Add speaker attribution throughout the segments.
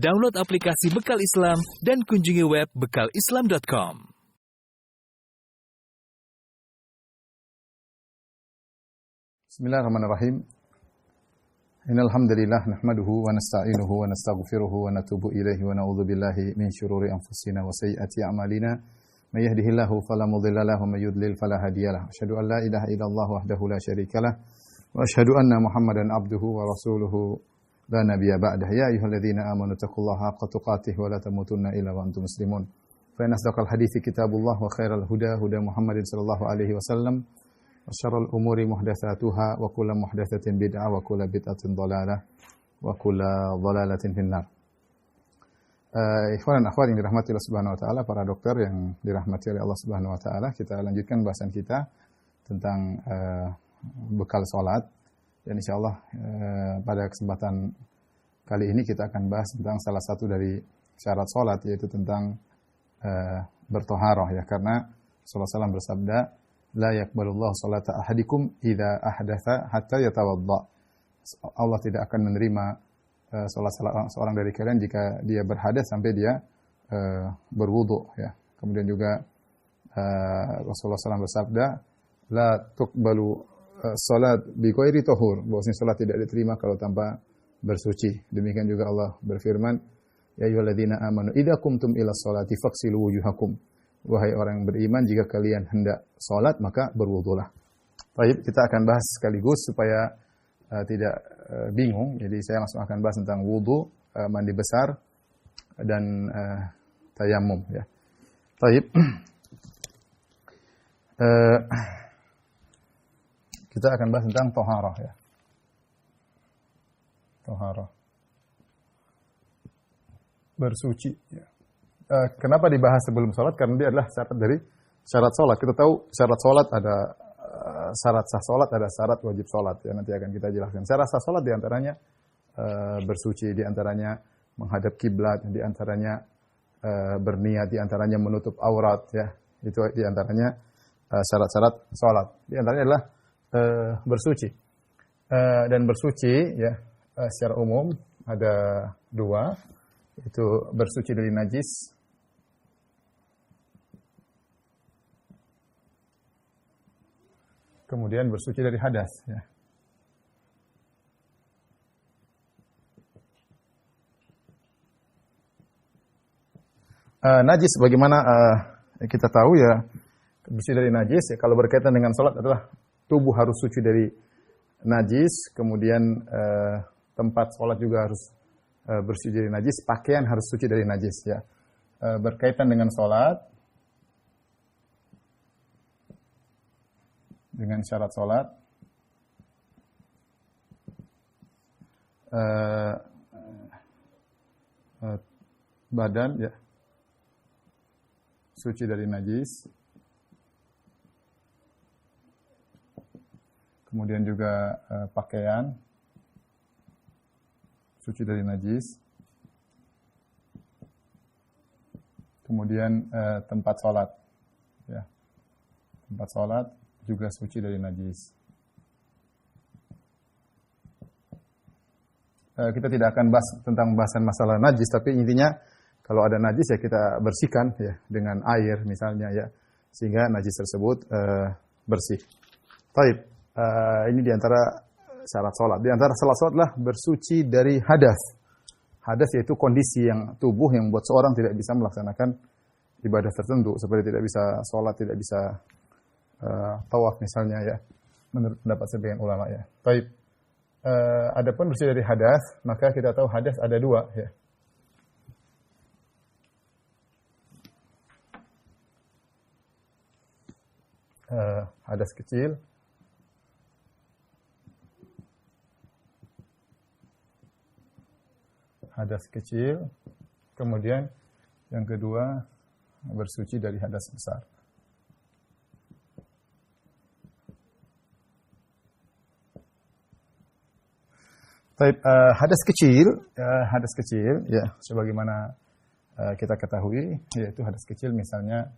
Speaker 1: Download aplikasi Bekal Islam dan kunjungi web bekalislam.com.
Speaker 2: Bismillahirrahmanirrahim. Innal hamdalillah nahmaduhu wa nasta'inuhu wa nastaghfiruhu wa natubu ilaihi wa na'udzu billahi min shururi anfusina wa sayyiati a'malina. May yahdihillahu fala mudilla lahu wa may yudlil fala hadiyalah. Asyhadu an la ilaha illallah wahdahu la syarikalah wa asyhadu anna Muhammadan abduhu wa rasuluhu la nabiyya ba'dah. Ya ayyuhalladzina amanu taqullaha haqqa tuqatih wa la tamutunna illa wa antum muslimun. Fa inna asdaqal hadithi kitabullah wa khairal huda huda Muhammadin sallallahu alaihi wasallam. Wa syarrul umuri muhdatsatuha wa kullu muhdatsatin bid'ah wa kullu bid'atin dhalalah wa kullu dhalalatin finnar. Ikhwan dan akhwat yang dirahmati Allah Subhanahu wa taala, para dokter yang dirahmati oleh Allah Subhanahu wa taala, kita lanjutkan bahasan kita tentang bekal salat. Dan insyaallah pada kesempatan kali ini kita akan bahas tentang salah satu dari syarat salat, yaitu tentang bertoharoh, ya, karena Rasulullah SAW bersabda, la yaqbalullahu salata ahadikum idza ahdatsa hatta yatawadda. Allah tidak akan menerima salat seorang dari kalian jika dia berhadas sampai dia berwudu, ya. Kemudian juga Rasulullah SAW bersabda, la tuqbalu salat bi ghairi tahur, bahwasanya salat tidak diterima kalau tanpa bersuci. Demikian juga Allah berfirman, ya ayyuhalladzina amanu idza qumtum ila sholati faghsilu wujuhakum. Wahai orang yang beriman, jika kalian hendak salat maka berwudulah. Baik, kita akan bahas sekaligus supaya tidak bingung. Jadi saya langsung akan bahas tentang wudu, mandi besar dan tayamum, ya. Baik. Kita akan bahas tentang toharah, ya. Toharah. Bersuci, ya. Kenapa dibahas sebelum sholat? Karena dia adalah syarat dari syarat sholat. Kita tahu syarat sholat ada syarat sah sholat, ada syarat wajib sholat, ya. Nanti akan kita jelaskan. Syarat sah sholat diantaranya bersuci, diantaranya menghadap kiblat, diantaranya berniat, diantaranya menutup aurat, ya. Itu diantaranya syarat-syarat sholat. Diantaranya adalah bersuci. Dan bersuci, ya, secara umum ada dua, itu bersuci dari najis kemudian bersuci dari hadas, ya. Najis bagaimana kita tahu, ya, bersih dari najis, ya, kalau berkaitan dengan salat adalah tubuh harus suci dari najis, kemudian tempat sholat juga harus bersih dari najis, pakaian harus suci dari najis, ya. Berkaitan dengan sholat, dengan syarat sholat, badan, ya, suci dari najis. Kemudian juga pakaian suci dari najis. Kemudian tempat sholat, ya, tempat sholat juga suci dari najis. Kita tidak akan bahas tentang bahasan masalah najis, tapi intinya kalau ada najis, ya, kita bersihkan, ya, dengan air misalnya, ya, sehingga najis tersebut bersih. Baik. Ini diantara syarat sholat. Diantara syarat sholat adalah bersuci dari hadas. Hadas yaitu kondisi yang tubuh yang membuat seorang tidak bisa melaksanakan ibadah tertentu, seperti tidak bisa sholat, tidak bisa tawaf misalnya, ya, menurut pendapat sebagian ulama, ya. Baik. Adapun bersih dari hadas, maka kita tahu hadas ada dua, ya. Hadas kecil, hadas kecil, kemudian yang kedua bersuci dari hadas besar. Baik, hadas kecil, ya, sebagaimana kita ketahui, yaitu hadas kecil misalnya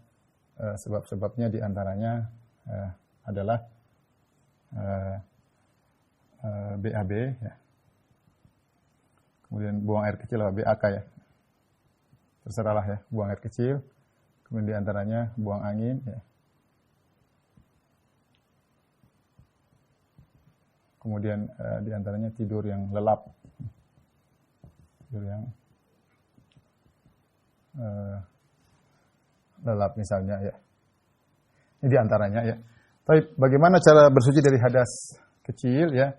Speaker 2: sebab-sebabnya diantaranya adalah BAB, ya. Kemudian buang air kecil, BAK, ya. terserahlah ya, buang air kecil, kemudian di antaranya buang angin ya. Kemudian di antaranya tidur yang lelap. Tidur yang lelap misalnya ya. Ini di antaranya ya. Tapi bagaimana cara bersuci dari hadas kecil ya?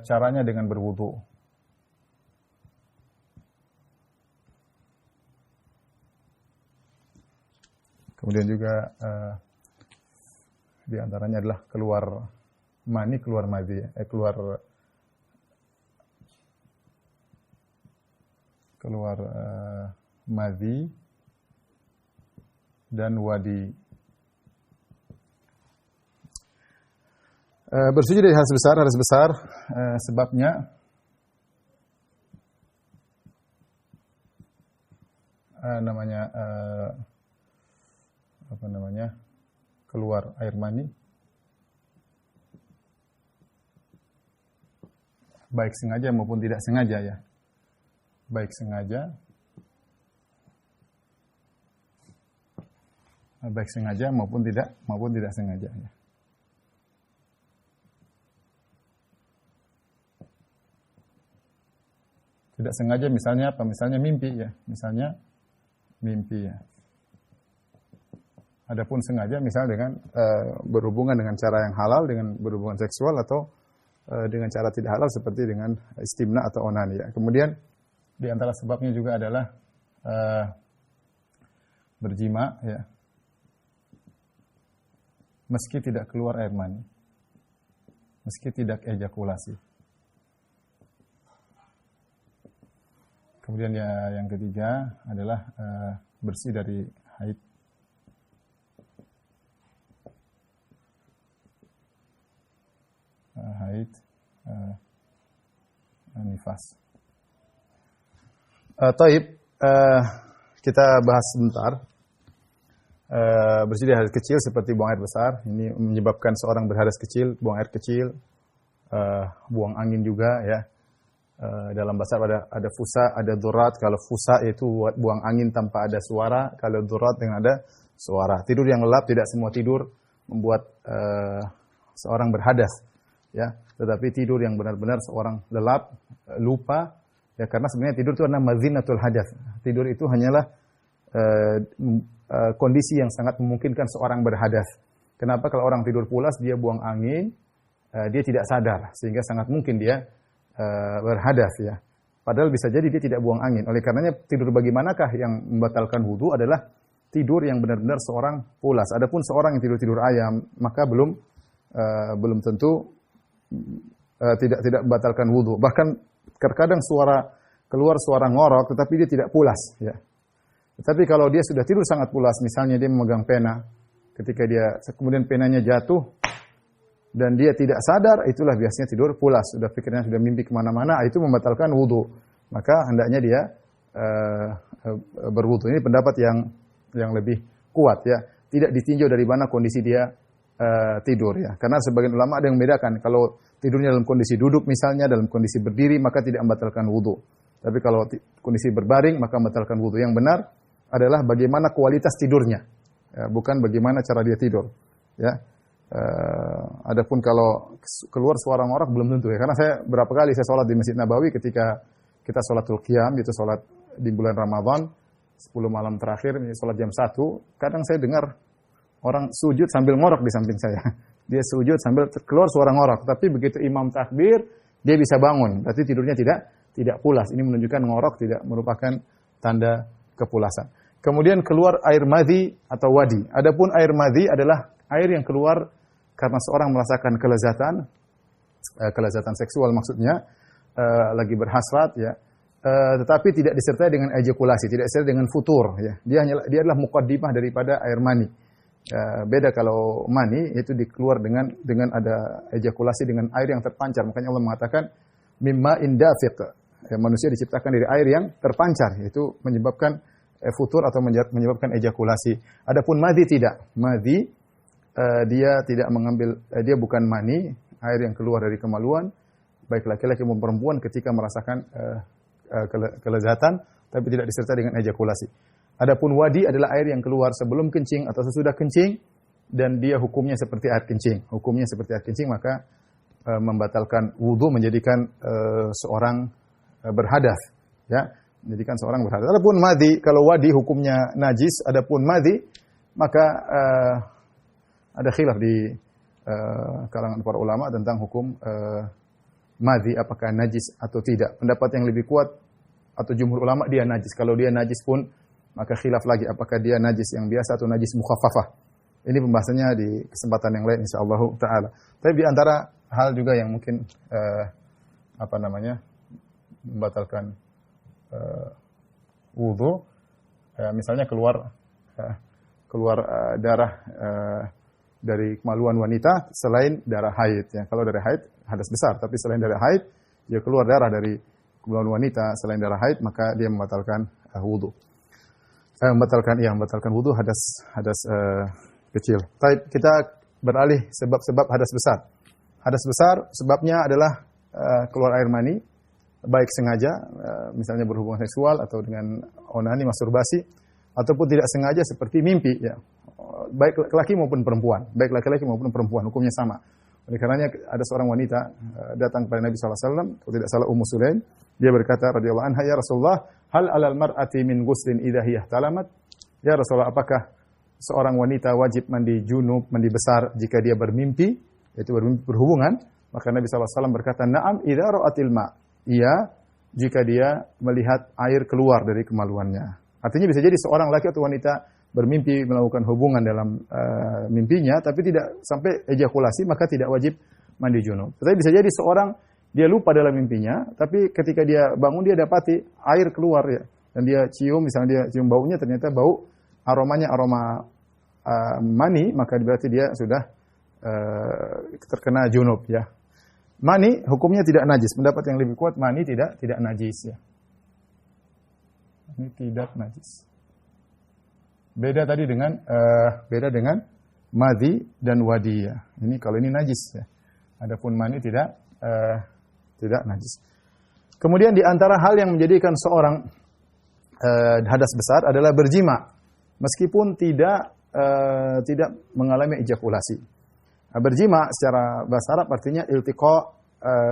Speaker 2: Caranya dengan berwudu. Kemudian juga di antaranya adalah keluar mani, keluar madhi, keluar madhi dan wadi. Bersuci dari hadas besar, sebabnya keluar air mani, baik sengaja maupun tidak sengaja ya. Baik sengaja maupun tidak sengaja ya. Tidak sengaja misalnya apa? Misalnya mimpi ya. Misalnya mimpi ya. Adapun sengaja misalnya dengan berhubungan dengan cara yang halal, dengan berhubungan seksual atau dengan cara tidak halal seperti dengan istimna atau onani ya. Kemudian di antara sebabnya juga adalah berjima ya. Meski tidak keluar air mani. Meski tidak ejakulasi. Kemudian ya yang ketiga adalah bersih dari haid. Nifas. Taib, kita bahas sebentar. Bersih dari hadas kecil seperti buang air besar. Ini menyebabkan seorang berhadas kecil, buang air kecil, buang angin juga ya. Dalam bahasa ada fusa, ada durat. Kalau fusa itu buang angin tanpa ada suara. Kalau durat dengan ada suara. Tidur yang lelap, tidak semua tidur membuat seorang berhadas. Ya, tetapi tidur yang benar-benar seorang lelap, lupa. Ya, karena sebenarnya tidur itu adalah mazinatul hadas. Tidur itu hanyalah kondisi yang sangat memungkinkan seorang berhadas. Kenapa? Kalau orang tidur pulas, dia buang angin, dia tidak sadar. Sehingga sangat mungkin dia berhadas ya. Padahal bisa jadi dia tidak buang angin. Oleh karenanya tidur bagaimanakah yang membatalkan wudu adalah tidur yang benar-benar seorang pulas. Adapun seorang yang tidur ayam maka belum tentu tidak membatalkan wudu. Bahkan terkadang keluar suara ngorok tetapi dia tidak pulas ya. Tetapi kalau dia sudah tidur sangat pulas, misalnya dia memegang pena, ketika dia kemudian penanya jatuh dan dia tidak sadar, itulah biasanya tidur pulas. Sudah pikirnya sudah mimpi kemana-mana, itu membatalkan wudu. Maka hendaknya dia berwudu. Ini pendapat yang lebih kuat ya. Tidak ditinjau dari mana kondisi dia tidur ya. Karena sebagian ulama ada yang membedakan. Kalau tidurnya dalam kondisi duduk misalnya, dalam kondisi berdiri, maka tidak membatalkan wudu. Tapi kalau kondisi berbaring, maka membatalkan wudu. Yang benar adalah bagaimana kualitas tidurnya. Ya, bukan bagaimana cara dia tidur. Ya. Adapun kalau keluar suara ngorok belum tentu ya. Karena berapa kali saya sholat di Masjid Nabawi ketika kita sholatul qiyam, itu sholat di bulan Ramadan, 10 malam terakhir, sholat jam 1, kadang saya dengar orang sujud sambil ngorok di samping saya. Dia sujud sambil keluar suara ngorok. Tapi begitu imam takbir, dia bisa bangun. Berarti tidurnya tidak pulas. Ini menunjukkan ngorok tidak merupakan tanda kepulasan. Kemudian keluar air madhi atau wadi. Adapun air madhi adalah air yang keluar karena seorang merasakan kelezatan seksual maksudnya, lagi berhasrat ya, tetapi tidak disertai dengan ejakulasi, tidak disertai dengan futur ya. Dia adalah muqaddimah daripada air mani. Beda kalau mani itu dikeluar dengan ada ejakulasi dengan air yang terpancar. Makanya Allah mengatakan mimma indafiq. Ya, manusia diciptakan dari air yang terpancar, yaitu menyebabkan futur atau menyebabkan ejakulasi. Adapun madhi tidak. Madhi dia tidak mengambil, dia bukan mani, air yang keluar dari kemaluan, baik laki-laki maupun perempuan ketika merasakan kelezatan, tapi tidak disertai dengan ejakulasi. Adapun wadi adalah air yang keluar sebelum kencing atau sesudah kencing dan dia hukumnya seperti air kencing. Hukumnya seperti air kencing, maka membatalkan wudu, menjadikan seorang berhadas, ya, menjadikan seorang berhadas. Adapun madhi, kalau wadi hukumnya najis, adapun madhi maka ada khilaf di kalangan para ulama tentang hukum madhi apakah najis atau tidak. Pendapat yang lebih kuat atau jumhur ulama dia najis. Kalau dia najis pun maka khilaf lagi apakah dia najis yang biasa atau najis mukhaffafah. Ini pembahasannya di kesempatan yang lain insyaallah taala. Tapi di antara hal juga yang mungkin membatalkan wudu, misalnya keluar darah dari kemaluan wanita selain darah haid, ya. Kalau darah haid hadas besar, tapi selain darah haid dia keluar darah dari kemaluan wanita selain darah haid, maka dia membatalkan wudu. Membatalkan wudu hadas kecil. Baik, kita beralih sebab-sebab hadas besar. Hadas besar sebabnya adalah keluar air mani, baik sengaja, misalnya berhubungan seksual atau dengan onani, masturbasi, ataupun tidak sengaja seperti mimpi, ya. Baik laki-laki maupun perempuan, hukumnya sama. Oleh karenanya ada seorang wanita datang kepada Nabi SAW, kalau tidak salah Ummu Sulaim, dia berkata radhiyallahu anha, ya Rasulullah, hal alal mar'ati min ghuslin idza hiya ihtalamat? Ya Rasulullah, apakah seorang wanita wajib mandi junub, mandi besar jika dia bermimpi, yaitu berhubungan? Maka Nabi SAW berkata, na'am idza ra'atil ma'. Iya, jika dia melihat air keluar dari kemaluannya. Artinya bisa jadi seorang laki atau wanita bermimpi melakukan hubungan dalam mimpinya, tapi tidak sampai ejakulasi, maka tidak wajib mandi junub. Tetapi bisa jadi seorang dia lupa dalam mimpinya, tapi ketika dia bangun dia dapati air keluar, ya, dan dia cium, misalnya dia cium baunya, ternyata bau aromanya aroma mani, maka berarti dia sudah terkena junub, ya. Mani hukumnya tidak najis. Pendapat yang lebih kuat mani tidak najis, ya. Ini tidak najis. Beda dengan madhi dan wadi, ya. Ini kalau ini najis, ya. Adapun mani tidak najis. Kemudian di antara hal yang menjadikan seorang hadas besar adalah berjima, meskipun tidak mengalami ejakulasi. Berjima secara bahasa Arab artinya iltiqa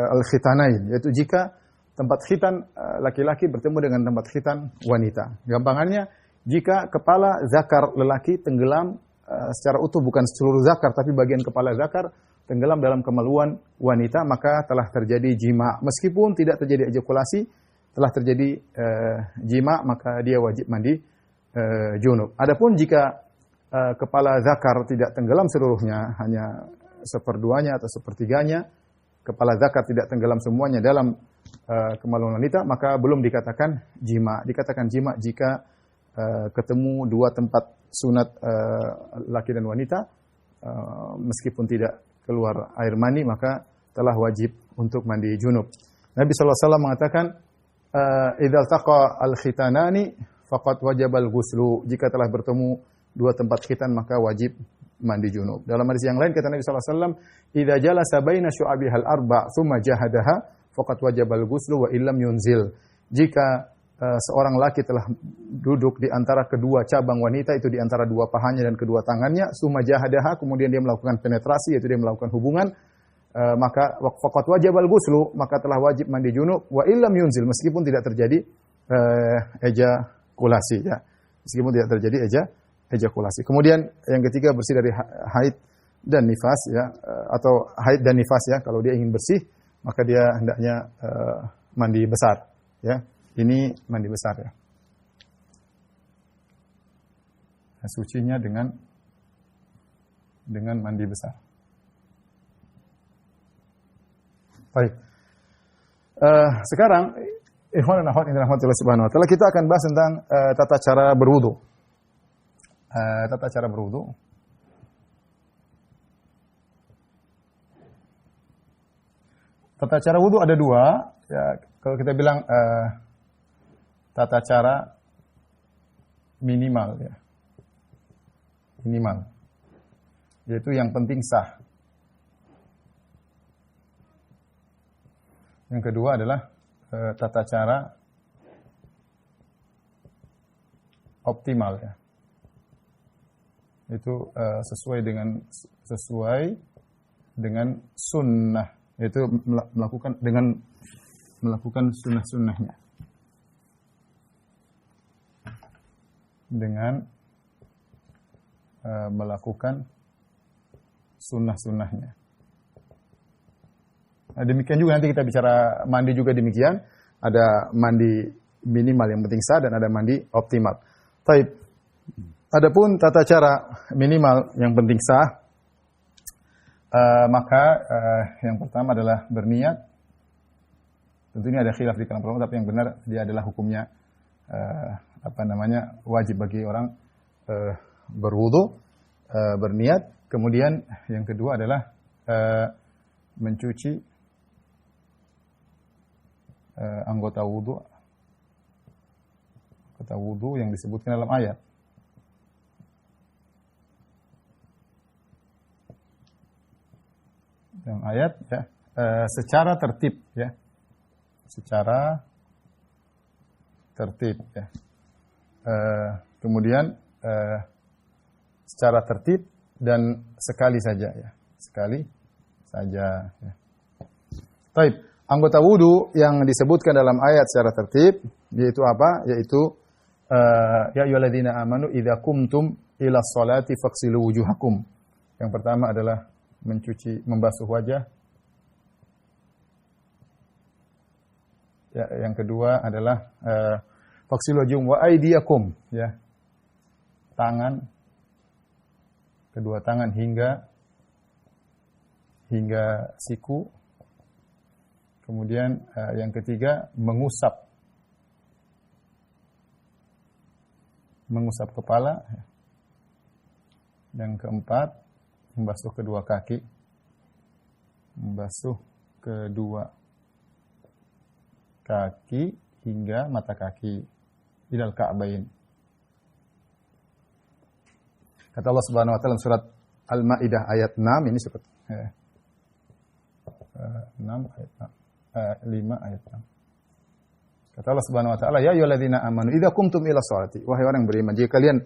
Speaker 2: al-khitanain, yaitu jika tempat khitan laki-laki bertemu dengan tempat khitan wanita. Gampangannya, jika kepala zakar lelaki tenggelam secara utuh, bukan seluruh zakar, tapi bagian kepala zakar tenggelam dalam kemaluan wanita, maka telah terjadi jima. Meskipun tidak terjadi ejakulasi, telah terjadi jima, maka dia wajib mandi junub. Adapun jika kepala zakar tidak tenggelam seluruhnya, hanya seperduanya atau sepertiganya, kepala zakar tidak tenggelam semuanya dalam kemaluan wanita, maka belum dikatakan jima. Dikatakan jima jika ketemu dua tempat sunat laki dan wanita, meskipun tidak keluar air mani, maka telah wajib untuk mandi junub. Nabi SAW mengatakan, "Idzal taqa al-khitanani faqad wajabal ghuslu." Jika telah bertemu dua tempat khitan, maka wajib mandi junub. Dalam hadis yang lain kata Nabi SAW, "Idza jalasa baina syu'abihal arba' tsumma jahadaha faqad wajabal ghuslu wa illam yunzil." Jika seorang laki telah duduk di antara kedua cabang wanita, itu di antara dua pahanya dan kedua tangannya, tsumma jahadaha, kemudian dia melakukan penetrasi, yaitu dia melakukan hubungan, maka faqad wajabal ghuslu, maka telah wajib mandi junub, wa illam yunzil, meskipun tidak terjadi ejakulasi, ya. Meskipun tidak terjadi ejakulasi. Kemudian yang ketiga, bersih dari haid dan nifas, ya, atau haid dan nifas, ya. Kalau dia ingin bersih, maka dia hendaknya mandi besar, ya. Ini mandi besar, ya. Sucinya dengan mandi besar. Baik. Sekarang ikhwan dan akhwat yang dirahmati Subhanahu wa taala, kita akan bahas tentang tata cara berwudu. Tata cara berwudu. Tata cara wudu ada dua, ya. Kalau kita bilang tata cara minimal, ya. Minimal. Yaitu yang penting sah. Yang kedua adalah tata cara optimal ya. Itu sesuai dengan sunnah, yaitu melakukan sunnah-sunnahnya, dengan melakukan sunnah-sunnahnya. Nah, demikian juga nanti kita bicara mandi juga demikian. Ada mandi minimal yang penting sah dan ada mandi optimal. Taib. Adapun tata cara minimal yang penting sah, maka yang pertama adalah berniat. Tentunya ada khilaf di kalangan ulama, tapi yang benar dia adalah hukumnya wajib bagi orang berwudu, berniat. Kemudian yang kedua adalah mencuci anggota wudu yang disebutkan dalam ayat. Dalam ayat ya, secara tertib ya. Secara tertib ya. Kemudian secara tertib dan sekali saja ya. Sekali saja ya. Baik, anggota wudu yang disebutkan dalam ayat secara tertib yaitu apa? Yaitu ya ayyuhalladzina amanu idza qumtum ila sholati faghsilu wujuhakum. Yang pertama adalah membasuh wajah. Ya, yang kedua adalah faghsilu wujuhakum wa aydiyakum ya. Tangan, kedua tangan hingga siku. Kemudian yang ketiga mengusap kepala. Yang keempat membasuh kedua kaki. Membasuh kedua kaki hingga mata kaki. Ilal ka'bain. Kata Allah Subhanahu wa taala dalam surat Al-Maidah ayat 6, ini surat 6 ayat 5 ayat 6. Kata Allah Subhanahu wa taala, ya ayyuhalladzina amanu idza qumtum ila sholati, wahai orang yang beriman, jika kalian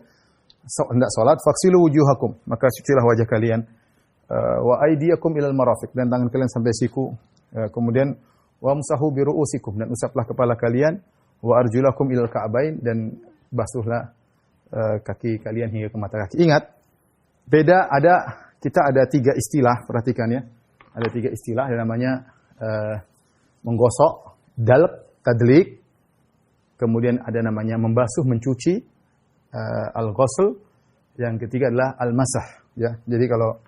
Speaker 2: hendak salat, faghsilu wujuhakum, maka cucilah wajah kalian, wa aydiyakum ilal marafiq, dan tangan kalian sampai siku, kemudian wamsahu bi ru'usikum, dan usaplah kepala kalian, wa arjulakum ilal ka'bain, dan basuhlah kaki kalian hingga ke mata kaki. Ingat, kita ada 3 istilah, perhatikan ya. Ada 3 istilah yang namanya menggosok, dalq, tadlik, kemudian ada namanya membasuh, mencuci, al-ghusl, yang ketiga adalah al-masah ya. Jadi kalau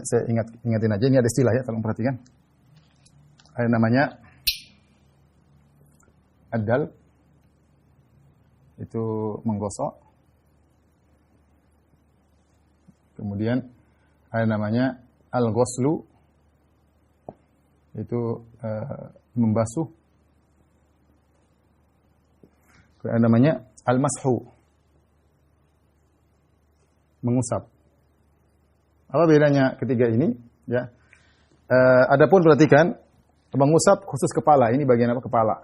Speaker 2: saya ingatin aja, ini ada istilah ya, tolong perhatikan. Ada namanya ad-dalq, itu menggosok. Kemudian ada namanya al-ghuslu, itu membasuh. Ada namanya al-mashu, mengusap. Apa bedanya ketiga ini? Ya. Adapun perhatikan, mengusap khusus kepala. Ini bagian apa? Kepala.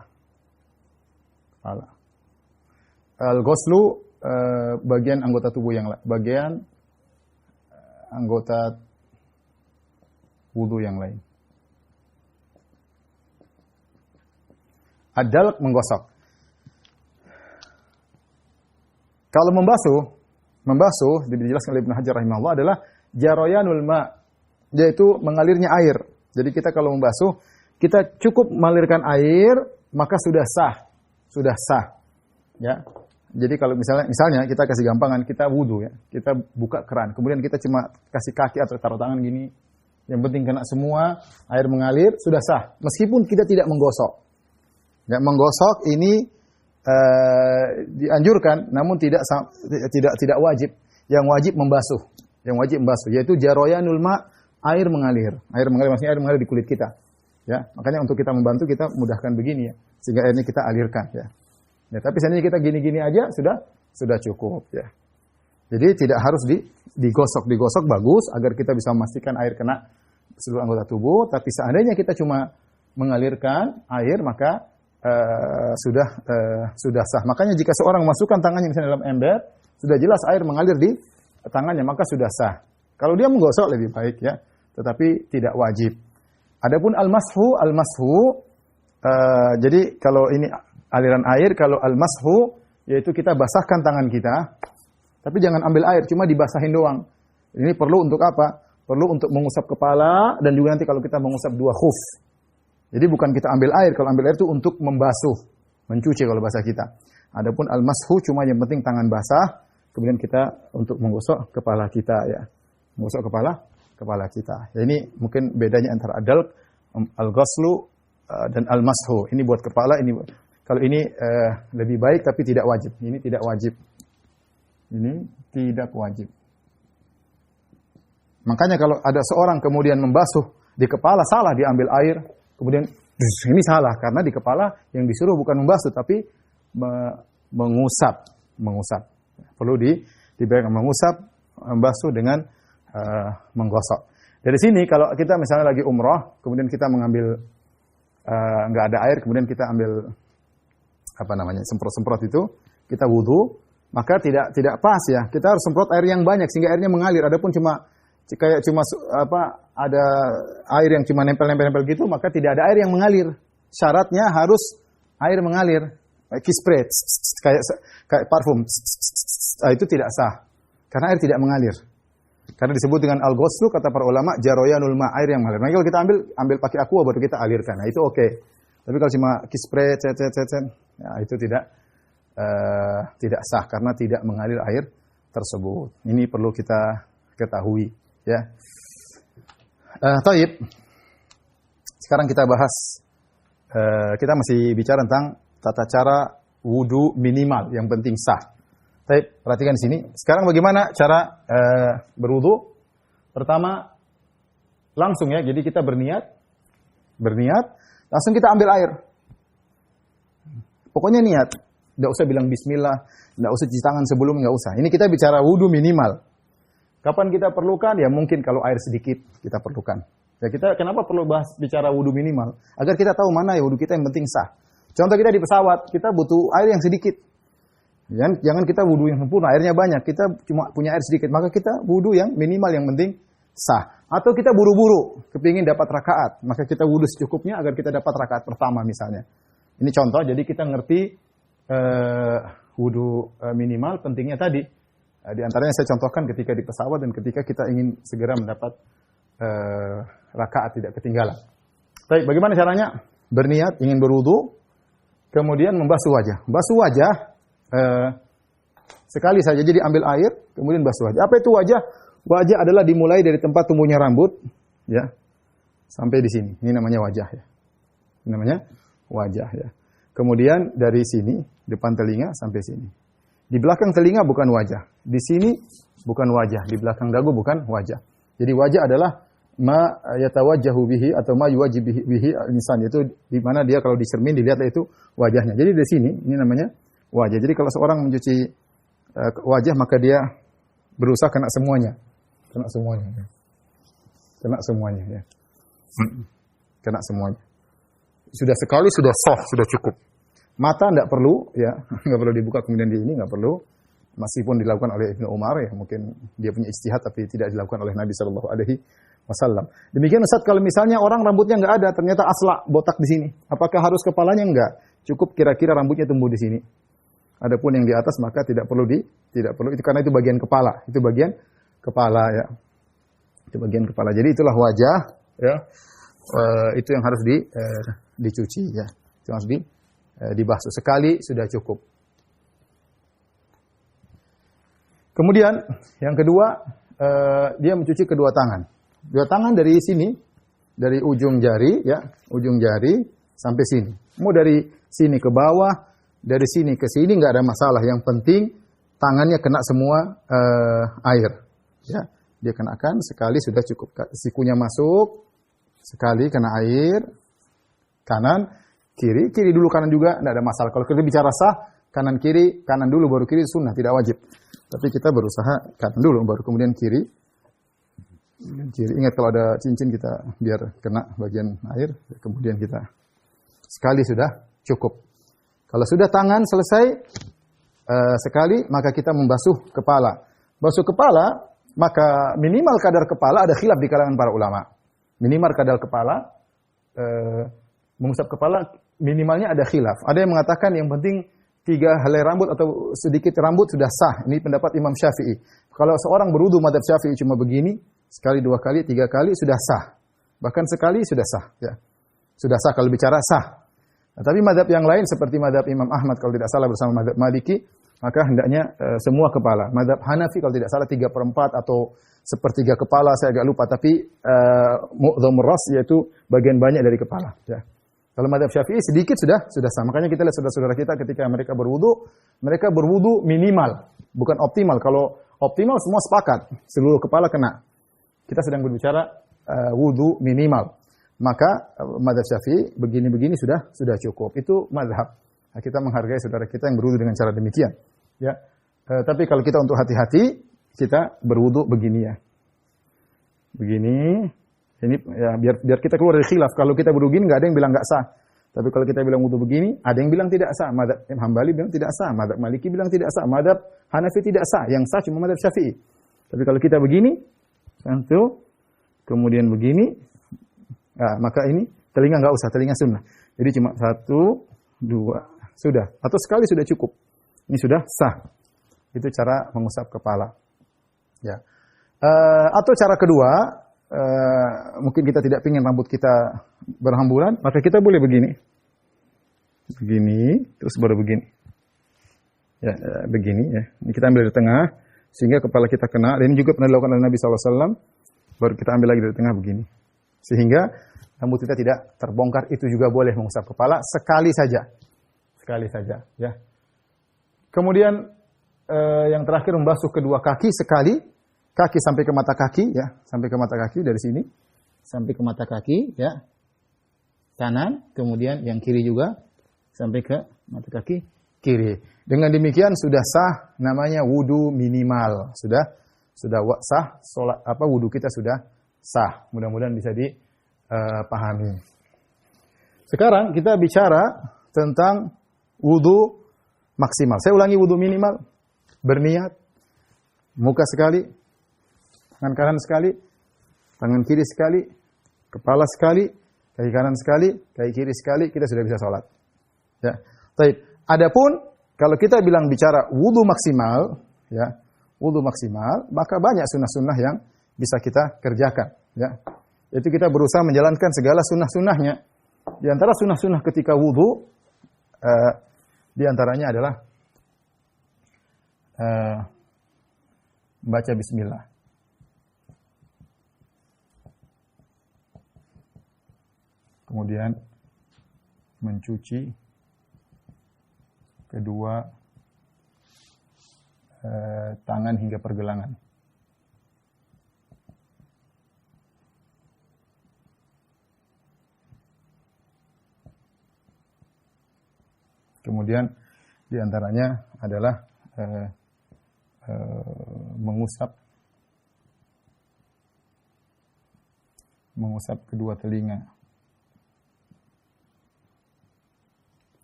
Speaker 2: Al-ghuslu bagian anggota tubuh yang lain, bagian anggota wudu yang lain. Ad-dalq menggosok. Kalau membasuh dijelaskan oleh Ibnu Hajar rahimahullah adalah jarayanul ma, yaitu mengalirnya air. Jadi kita kalau membasuh, kita cukup mengalirkan air, maka sudah sah. Ya. Jadi kalau misalnya kita kasih gampangan, kita wudu ya, kita buka keran, kemudian kita cuma kasih kaki atau taruh tangan gini, yang penting kena semua, air mengalir, sudah sah. Meskipun kita tidak menggosok. Ya, menggosok ini dianjurkan, namun tidak wajib. Yang wajib membasuh, yaitu jaroyanul ma, air mengalir. Air mengalir maksudnya air mengalir di kulit kita. Ya, makanya untuk kita membantu, kita mudahkan begini ya, sehingga airnya kita alirkan ya. Ya, tapi seandainya kita gini-gini aja sudah cukup ya. Jadi tidak harus digosok bagus agar kita bisa memastikan air kena seluruh anggota tubuh. Tapi seandainya kita cuma mengalirkan air, maka sudah sah. Makanya jika seorang memasukkan tangannya misalnya dalam ember, sudah jelas air mengalir di tangannya, maka sudah sah. Kalau dia menggosok lebih baik ya, tetapi tidak wajib. Adapun al-mashu, jadi kalau ini aliran air, kalau al-mashu yaitu kita basahkan tangan kita, tapi jangan ambil air, cuma dibasahin doang. Ini perlu untuk apa? Perlu untuk mengusap kepala dan juga nanti kalau kita mengusap dua khuf. Jadi bukan kita ambil air, kalau ambil air itu untuk membasuh, mencuci kalau bahasa kita. Adapun al-mashu cuma yang penting tangan basah, kemudian kita untuk menggosok kepala kita ya. Menggosok kepala kita. Ya, ini mungkin bedanya antara al-ghaslu dan al-mashu. Ini buat kepala, ini kalau ini lebih baik tapi tidak wajib. Ini tidak wajib. Ini tidak wajib. Makanya kalau ada seorang kemudian membasuh di kepala, salah diambil air, kemudian ini salah karena di kepala yang disuruh bukan membasuh tapi mengusap. Perlu dibayangkan mengusap, membasuh dengan menggosok. Dari sini kalau kita misalnya lagi umrah, kemudian kita mengambil nggak ada air, kemudian kita ambil semprot-semprot itu, kita wudu, maka tidak pas ya. Kita harus semprot air yang banyak sehingga airnya mengalir. Adapun cuma ada air yang cuma nempel gitu, maka tidak ada air yang mengalir. Syaratnya harus air mengalir. Kispray, kayak parfum. Itu tidak sah. Karena air tidak mengalir. Karena disebut dengan al-ghuslu, kata para ulama, jaroyanul ma, air yang mengalir. Nah, kalau kita ambil pakai aqua baru kita alirkan. Nah, itu oke. Tapi kalau cuma kispray, ya, itu tidak sah karena tidak mengalir air tersebut. Ini perlu kita ketahui, ya. Taib. Sekarang kita bahas, kita masih bicara tentang tata cara wudu minimal, yang penting sah. Taib, perhatikan di sini. Sekarang bagaimana cara berwudu? Pertama, langsung ya. Jadi kita berniat, langsung kita ambil air. Pokoknya niat. Nggak usah bilang bismillah, nggak usah cuci tangan sebelum, nggak usah. Ini kita bicara wudu minimal. Kapan kita perlukan? Ya mungkin kalau air sedikit kita perlukan. Ya kita kenapa perlu bicara wudu minimal? Agar kita tahu mana ya wudu kita yang penting sah. Contoh kita di pesawat, kita butuh air yang sedikit. Jangan kita wudu yang sempurna, airnya banyak. Kita cuma punya air sedikit, maka kita wudu yang minimal yang penting sah. Atau kita buru-buru, kepingin dapat rakaat, maka kita wudu secukupnya agar kita dapat rakaat pertama misalnya. Ini contoh, jadi kita ngerti wudu minimal pentingnya tadi. Di antaranya saya contohkan ketika di pesawat dan ketika kita ingin segera mendapat rakaat tidak ketinggalan. Baik, bagaimana caranya? Berniat, ingin berwudu, kemudian membasuh wajah. Basuh wajah sekali saja, jadi ambil air, kemudian basuh wajah. Apa itu wajah? Wajah adalah dimulai dari tempat tumbuhnya rambut, ya, sampai di sini. Ini namanya wajah ya. Ini namanya wajah ya. Kemudian dari sini, depan telinga sampai sini. Di belakang telinga bukan wajah. Di sini bukan wajah. Di belakang dagu bukan wajah. Jadi wajah adalah ma yatawajjahu bihi atau ma yuwajjih bihi insan. Itu di mana dia kalau dicermin dilihatlah itu wajahnya. Jadi di sini ini namanya wajah. Jadi kalau seorang mencuci wajah maka dia berusaha kena semuanya. Kena semuanya. Ya. Kena semuanya ya. Kena semuanya. Sudah sekali sudah sah, sudah cukup. Mata tidak perlu, ya, nggak perlu dibuka kemudian di ini nggak perlu. Meskipun dilakukan oleh Ibnu Umar, ya mungkin dia punya ijtihad tapi tidak dilakukan oleh Nabi Shallallahu Alaihi Wasallam. Demikian Ustaz, kalau misalnya orang rambutnya nggak ada, ternyata asla botak di sini, apakah harus kepalanya enggak? Cukup kira-kira rambutnya tumbuh di sini. Adapun yang di atas maka tidak perlu itu karena itu bagian kepala, itu bagian kepala ya, itu bagian kepala. Jadi itulah wajah, ya, itu yang harus dicuci ya, itu harus dibasuh sekali sudah cukup. Kemudian yang kedua dia mencuci kedua tangan. Dua tangan dari sini, dari ujung jari ya, ujung jari sampai sini. Mau dari sini ke bawah, dari sini ke sini nggak ada masalah. Yang penting tangannya kena semua air. Ya, dia kenakan sekali sudah cukup. Sikunya masuk sekali kena air. Kanan, kiri dulu, kanan juga tidak ada masalah. Kalau kita bicara sah, kanan kiri, kanan dulu baru kiri sunnah, tidak wajib. Tapi kita berusaha kanan dulu baru kemudian kiri. Ingat kalau ada cincin kita biar kena bagian air, kemudian kita sekali sudah cukup. Kalau sudah tangan selesai sekali, maka kita membasuh kepala. Basuh kepala, maka minimal kadar kepala ada khilaf di kalangan para ulama. Minimal kadar kepala, mengusap kepala minimalnya ada khilaf. Ada yang mengatakan yang penting 3 helai rambut atau sedikit rambut sudah sah. Ini pendapat Imam Syafi'i. Kalau seorang berwudu mazhab Syafi'i cuma begini, sekali, 2 kali, 3 kali sudah sah. Bahkan sekali sudah sah. Ya. Sudah sah kalau bicara sah. Nah, tapi mazhab yang lain seperti mazhab Imam Ahmad kalau tidak salah bersama mazhab Maliki, maka hendaknya semua kepala. Mazhab Hanafi kalau tidak salah 3/4 atau 1/3 kepala, saya agak lupa. Tapi mu'dhamur ras yaitu bagian banyak dari kepala. Ya. Kalau mazhab Syafi'i sedikit sudah sah. Makanya kita lihat saudara-saudara kita ketika mereka berwudu minimal, bukan optimal. Kalau optimal semua sepakat, seluruh kepala kena. Kita sedang berbicara wudu minimal. Maka mazhab Syafi'i begini-begini sudah cukup. Itu mazhab. Nah, kita menghargai saudara kita yang berwudu dengan cara demikian. Ya. Tapi kalau kita untuk hati-hati, kita berwudu begini ya. Begini. Ini ya biar kita keluar dari khilaf. Kalau kita wudu begini nggak ada yang bilang nggak sah. Tapi kalau kita bilang wudu begini, ada yang bilang tidak sah. Mazhab Hambali bilang tidak sah. Mazhab Maliki bilang tidak sah. Mazhab Hanafi tidak sah. Yang sah cuma mazhab Syafi'i. Tapi kalau kita begini, satu, kemudian begini, nah, maka ini telinga nggak usah, telinga sunnah. Jadi cuma 1, 2, sudah. Atau sekali sudah cukup. Ini sudah sah. Itu cara mengusap kepala. Ya. Atau cara kedua, mungkin kita tidak ingin rambut kita berhamburan, maka kita boleh begini. Begini, terus baru begini. Ya, begini ya. Ini kita ambil dari tengah, sehingga kepala kita kena. Dan ini juga pernah dilakukan oleh Nabi SAW. Baru kita ambil lagi dari tengah begini. Sehingga rambut kita tidak terbongkar. Itu juga boleh mengusap kepala sekali saja. Sekali saja. Ya. Kemudian yang terakhir membasuh kedua kaki sekali. Kaki sampai ke mata kaki, ya, sampai ke mata kaki dari sini, sampai ke mata kaki, ya, kanan, kemudian yang kiri juga sampai ke mata kaki kiri. Dengan demikian sudah sah, namanya wudu minimal, sudah sah, wudu kita sudah sah. Mudah-mudahan bisa dipahami. Sekarang kita bicara tentang wudu maksimal. Saya ulangi, wudu minimal, berniat, muka sekali. Tangan kanan sekali, tangan kiri sekali, kepala sekali, kaki kanan sekali, kaki kiri sekali, kita sudah bisa sholat. Ya. Baik. Adapun kalau kita bicara wudu maksimal, ya, wudu maksimal, maka banyak sunnah-sunnah yang bisa kita kerjakan. Ya. Yaitu kita berusaha menjalankan segala sunnah-sunnahnya. Di antara sunnah-sunnah ketika wudu, di antaranya adalah baca bismillah. Kemudian mencuci kedua tangan hingga pergelangan. Kemudian diantaranya adalah mengusap kedua telinga.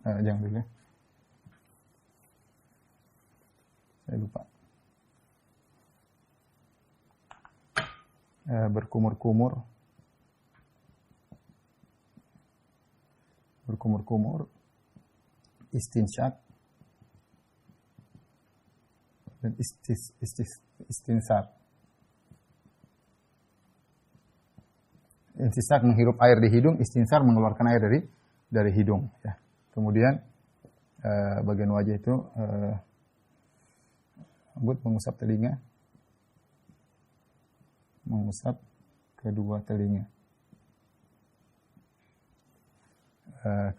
Speaker 2: Jangan dulu ya. Saya lupa. Berkumur-kumur, istinsyaq, dan istinsar. Istinsyaq menghirup air di hidung, istinsar mengeluarkan air dari hidung. Ya. Kemudian bagian wajah itu mengusap telinga, mengusap kedua telinga.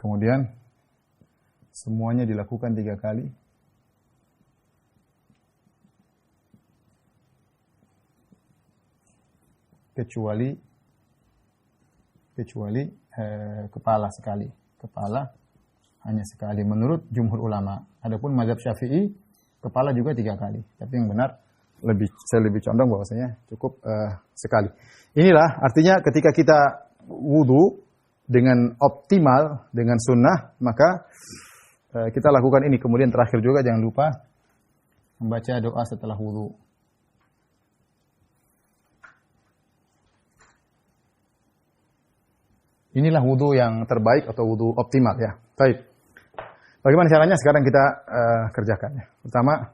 Speaker 2: Kemudian semuanya dilakukan 3 kali. Kecuali kepala sekali. Kepala hanya sekali menurut jumhur ulama. Adapun mazhab Syafi'i kepala juga 3 kali. Tapi yang benar saya lebih condong bahwasanya cukup sekali. Inilah artinya ketika kita wudu dengan optimal, dengan sunnah, maka kita lakukan ini. Kemudian terakhir juga jangan lupa membaca doa setelah wudu. Inilah wudu yang terbaik atau wudu optimal ya. Baik. Bagaimana caranya? Sekarang kita kerjakan ya. Pertama,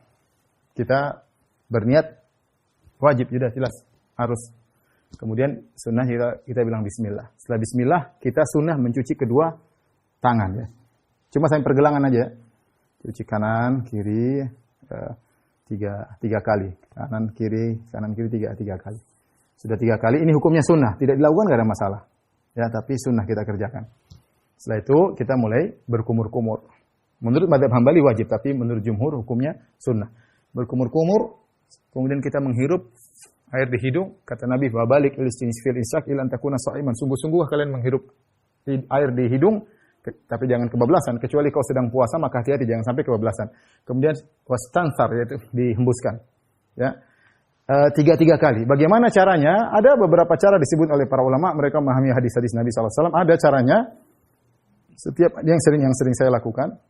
Speaker 2: kita berniat wajib, sudah jelas harus. Kemudian sunnah kita bilang bismillah. Setelah bismillah, kita sunnah mencuci kedua tangan ya. Cuma sampai pergelangan aja. Cuci kanan, kiri, tiga kali. Kanan, kiri tiga kali. Sudah 3 kali, ini hukumnya sunnah. Tidak dilakukan, nggak ada masalah. Ya, tapi sunnah kita kerjakan. Setelah itu kita mulai berkumur-kumur. Menurut mazhab Hambali wajib, tapi menurut jumhur hukumnya sunnah. Berkumur-kumur, kemudian kita menghirup air di hidung. Kata Nabi, "Wabalik fil isyak ila antakuna sha'iman." Sungguh-sungguh kalian menghirup air di hidung, tapi jangan kebablasan. Kecuali kau sedang puasa, maka hati-hati jangan sampai kebablasan. Kemudian wastansar, yaitu dihembuskan. Ya. 3 kali. Bagaimana caranya? Ada beberapa cara disebut oleh para ulama. Mereka memahami hadis-hadis Nabi SAW. Ada caranya. Setiap yang sering saya lakukan,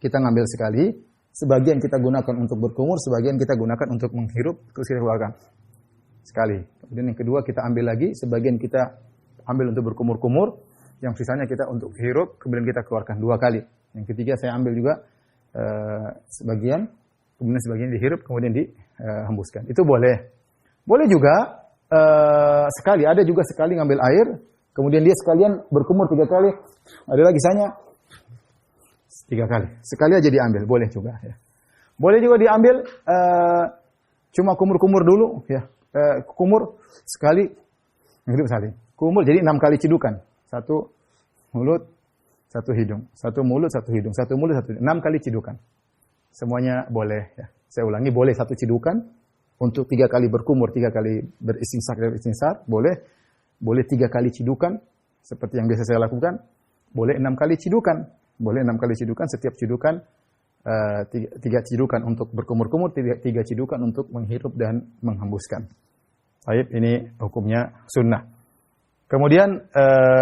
Speaker 2: kita ngambil sekali. Sebagian kita gunakan untuk berkumur, sebagian kita gunakan untuk menghirup, terus kita keluarkan sekali. Kemudian yang kedua kita ambil lagi, sebagian kita ambil untuk berkumur-kumur, yang sisanya kita untuk hirup, kemudian kita keluarkan 2 kali. Yang ketiga saya ambil juga sebagian, kemudian sebagian dihirup, kemudian dihembuskan. Itu boleh. Boleh juga sekali. Ada juga sekali ngambil air, kemudian dia sekalian berkumur 3 kali. Ada lagi sisanya 3 kali. Sekali aja diambil, boleh juga. Ya. Boleh juga diambil cuma kumur-kumur dulu. Ya. Kumur sekali, hidup sekali. Kumur jadi 6 kali cidukan. 1 mulut, 1 hidung. 1 mulut, 1 hidung. 1 mulut, 1 hidung. 6 kali cidukan. Semuanya boleh. Ya. Saya ulangi, boleh 1 cidukan untuk 3 kali berkumur, 3 kali beristinsar, boleh. Boleh 3 kali cidukan, seperti yang biasa saya lakukan. Boleh 6 kali cidukan. Boleh 6 kali cidukan, setiap cidukan 3 cidukan untuk berkumur-kumur, 3 cidukan untuk menghirup dan menghembuskan. Baik, ini hukumnya sunnah. Kemudian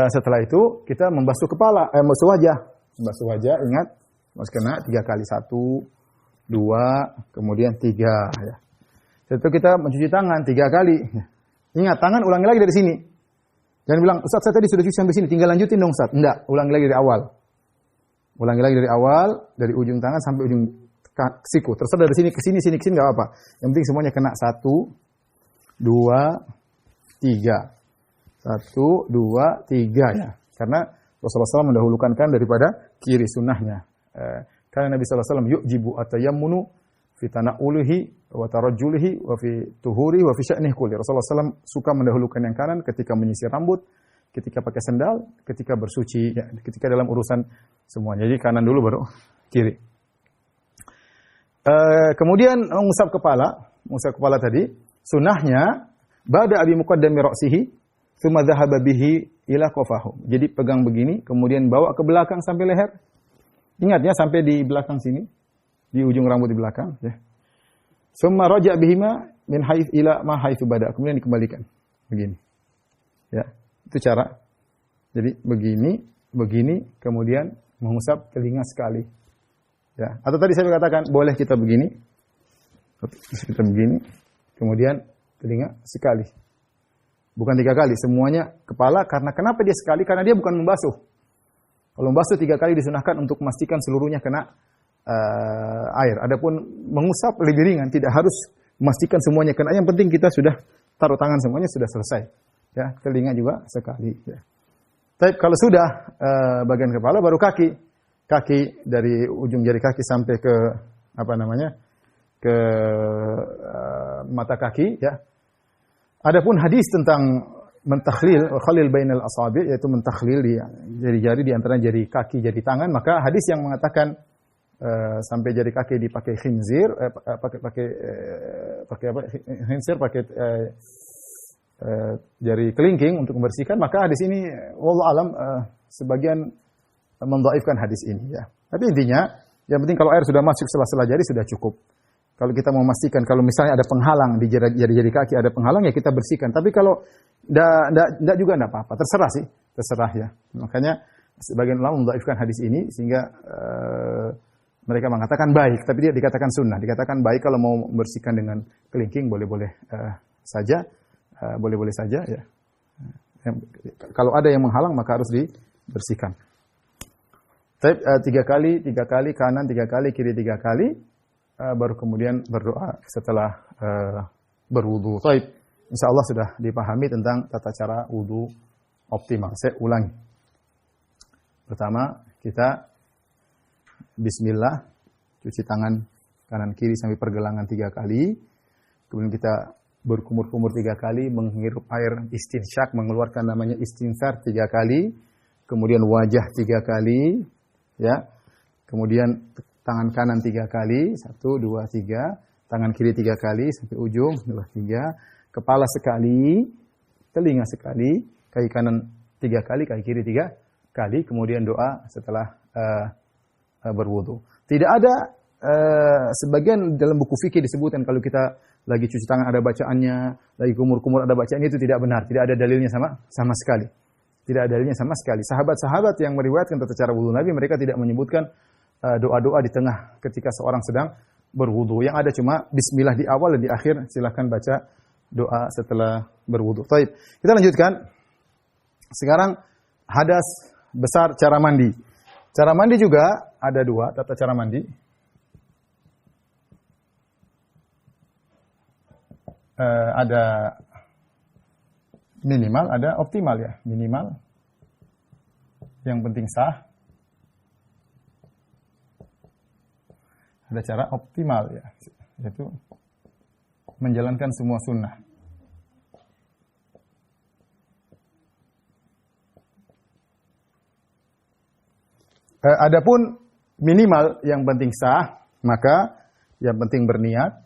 Speaker 2: setelah itu kita membasuh kepala, membasuh wajah. Membasuh wajah, ingat, harus kena 3 kali. 1, 2, kemudian 3. Ya. Setelah itu kita mencuci tangan 3 kali. Ingat, tangan ulangi lagi dari sini. Jangan bilang, Ustaz saya tadi sudah cuci sampai sini, tinggal lanjutin dong Ustaz. Enggak, ulangi lagi dari awal. Ulangi lagi dari awal, dari ujung tangan sampai ujung siku. Terserah dari sini ke sini, nggak apa. Yang penting semuanya kena. 1, 2, 3. 1, 2, 3 ya. Karena Rasulullah SAW mendahulukan kan daripada kiri sunnahnya. Karena Nabi SAW yu'jibu atayammunu fi tana'ulihi wa tarajjulihi wa fi tuhuri wa fi sya'nih kulli. Rasulullah SAW suka mendahulukan yang kanan ketika menyisir rambut, ketika pakai sendal, ketika bersuci, ya, ketika dalam urusan semuanya. Jadi kanan dulu baru kiri. Kemudian mengusap kepala tadi, sunnahnya ba'da abi muqaddami ra'sihi tsumma dhahaba bihi ila qafahu. Jadi pegang begini, kemudian bawa ke belakang sampai leher. Ingat ya, sampai di belakang sini, di ujung rambut di belakang. Ya. Tsumma raja' bihima min haits ila ma haitsu bada. Kemudian dikembalikan begini. Ya, itu cara. Jadi begini, kemudian mengusap telinga sekali. Ya. Atau tadi saya katakan boleh kita begini, kemudian telinga sekali. Bukan 3 kali, semuanya kepala. Karena kenapa dia sekali? Karena dia bukan membasuh. Kalau membasuh 3 kali disunahkan untuk memastikan seluruhnya kena air. Adapun mengusap lebih ringan, tidak harus memastikan semuanya kena. Yang penting kita sudah taruh tangan semuanya sudah selesai. Ya, telinga juga sekali. Ya. Tapi kalau sudah bagian kepala, baru kaki. Kaki dari ujung jari kaki sampai ke ke mata kaki. Ya. Adapun hadis tentang mentakhlil, khalil bainal asabi, yaitu mentakhlil di jari-jari di antara jari kaki, jari tangan, maka hadis yang mengatakan sampai jari kaki dipakai khinzir, jari kelingking untuk membersihkan, maka hadis ini wallahu alam sebagian mendhaifkan hadis ini ya. Tapi intinya yang penting kalau air sudah masuk sela-sela jari sudah cukup. Kalau kita mau memastikan kalau misalnya ada penghalang di jari-jari kaki, ada penghalang ya kita bersihkan. Tapi kalau enggak juga enggak apa-apa, terserah sih. terserah ya. Makanya sebagian ulama mendhaifkan hadis ini sehingga mereka mengatakan baik, tapi dia dikatakan sunnah. Dikatakan baik kalau mau membersihkan dengan kelingking boleh-boleh saja, boleh-boleh saja ya. Kalau ada yang menghalang maka harus dibersihkan. Tapi 3 kali kanan, 3 kali kiri, 3 kali, baru kemudian berdoa setelah berwudu. Baik, insya Allah sudah dipahami tentang tata cara wudu optimal. Saya ulangi. Pertama, kita bismillah, cuci tangan kanan kiri sampai pergelangan 3 kali. Kemudian kita berkumur-kumur 3 kali, menghirup air istinsyak, mengeluarkan namanya istinsar 3 kali. Kemudian wajah 3 kali, ya. Kemudian tangan kanan 3 kali, 1, 2, 3. Tangan kiri 3 kali sampai ujung, 2, 3. Kepala sekali, telinga sekali, kaki kanan 3 kali, kaki kiri 3 kali. Kemudian doa setelah berwudu. Tidak ada sebagian dalam buku fikih disebutkan kalau kita lagi cuci tangan ada bacaannya, lagi kumur-kumur ada bacaannya, itu tidak benar. Tidak ada dalilnya sama sekali. Tidak ada dalilnya sama sekali. Sahabat-sahabat yang meriwayatkan tata cara wudu Nabi, mereka tidak menyebutkan doa-doa di tengah ketika seorang sedang berwudu. Yang ada cuma bismillah di awal dan di akhir. Silakan baca doa setelah berwudu. Baik, kita lanjutkan. Sekarang hadas besar, cara mandi. Cara mandi juga ada 2 tata cara mandi. Ada minimal, ada optimal ya. Minimal, yang penting sah. Ada cara optimal ya, yaitu menjalankan semua sunnah. Adapun minimal yang penting sah, maka yang penting berniat.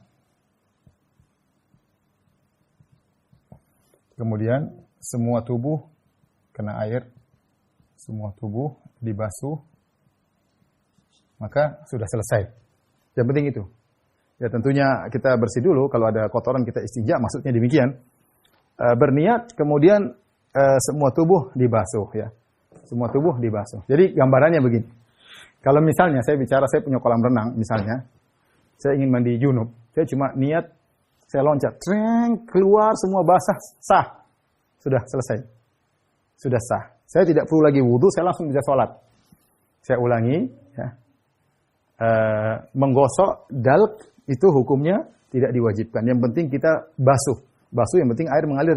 Speaker 2: Kemudian semua tubuh kena air, semua tubuh dibasuh, maka sudah selesai. Yang penting itu. Ya tentunya kita bersih dulu, kalau ada kotoran kita istinja, maksudnya demikian. Berniat, kemudian semua tubuh dibasuh ya. Semua tubuh dibasuh. Jadi gambarannya begini. Kalau misalnya saya bicara, saya punya kolam renang misalnya, saya ingin mandi junub, saya cuma niat, saya loncat, treng, keluar semua basah, sah. Sudah selesai. Sudah sah. Saya tidak perlu lagi wudu, saya langsung bisa sholat. Saya ulangi, ya. Menggosok dalk itu hukumnya tidak diwajibkan. Yang penting kita basuh. Basuh yang penting air mengalir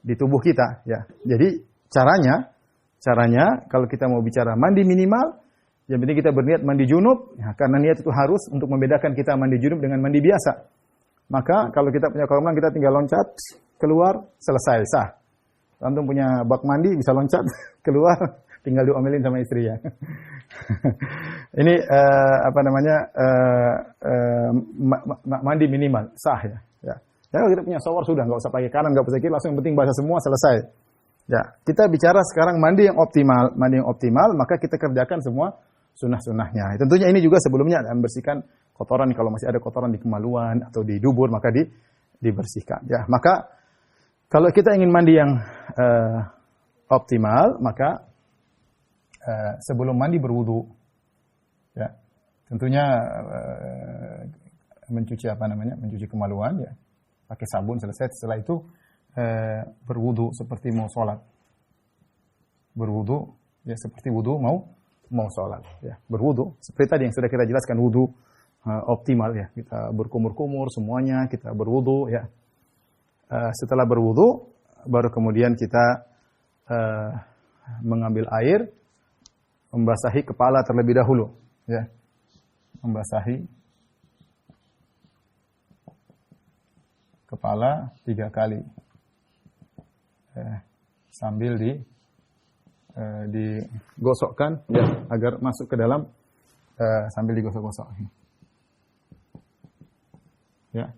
Speaker 2: di tubuh kita, ya. Jadi caranya kalau kita mau bicara mandi minimal, yang penting kita berniat mandi junub, ya, karena niat itu harus untuk membedakan kita mandi junub dengan mandi biasa. Maka kalau kita punya kolam renang, kita tinggal loncat, keluar, selesai, sah. Antum punya bak mandi, bisa loncat, keluar, tinggal diomelin sama istri ya. Ini mandi minimal, sah ya. Ya, kalau kita punya shower sudah, nggak usah pakai kanan, nggak usah kiri, langsung yang penting basah semua, selesai. Ya, kita bicara sekarang mandi yang optimal. Mandi yang optimal, maka kita kerjakan semua sunnah-sunnahnya. Tentunya ini juga sebelumnya membersihkan kotoran. Kalau masih ada kotoran di kemaluan atau di dubur, maka dibersihkan. Ya, maka kalau kita ingin mandi yang optimal, maka sebelum mandi berwudu. Ya, tentunya mencuci kemaluan, ya, pakai sabun selesai. Setelah itu berwudu seperti mau sholat. Berwudu ya seperti wudu mau sholat. Ya, berwudu seperti tadi yang sudah kita jelaskan, wudu optimal ya. Kita berkumur-kumur semuanya, kita berwudu ya. Setelah berwudu baru kemudian kita mengambil air, membasahi kepala terlebih dahulu ya. Membasahi kepala 3 kali. Sambil digosokkan ya, agar masuk ke dalam, sambil digosok-gosok. Ya.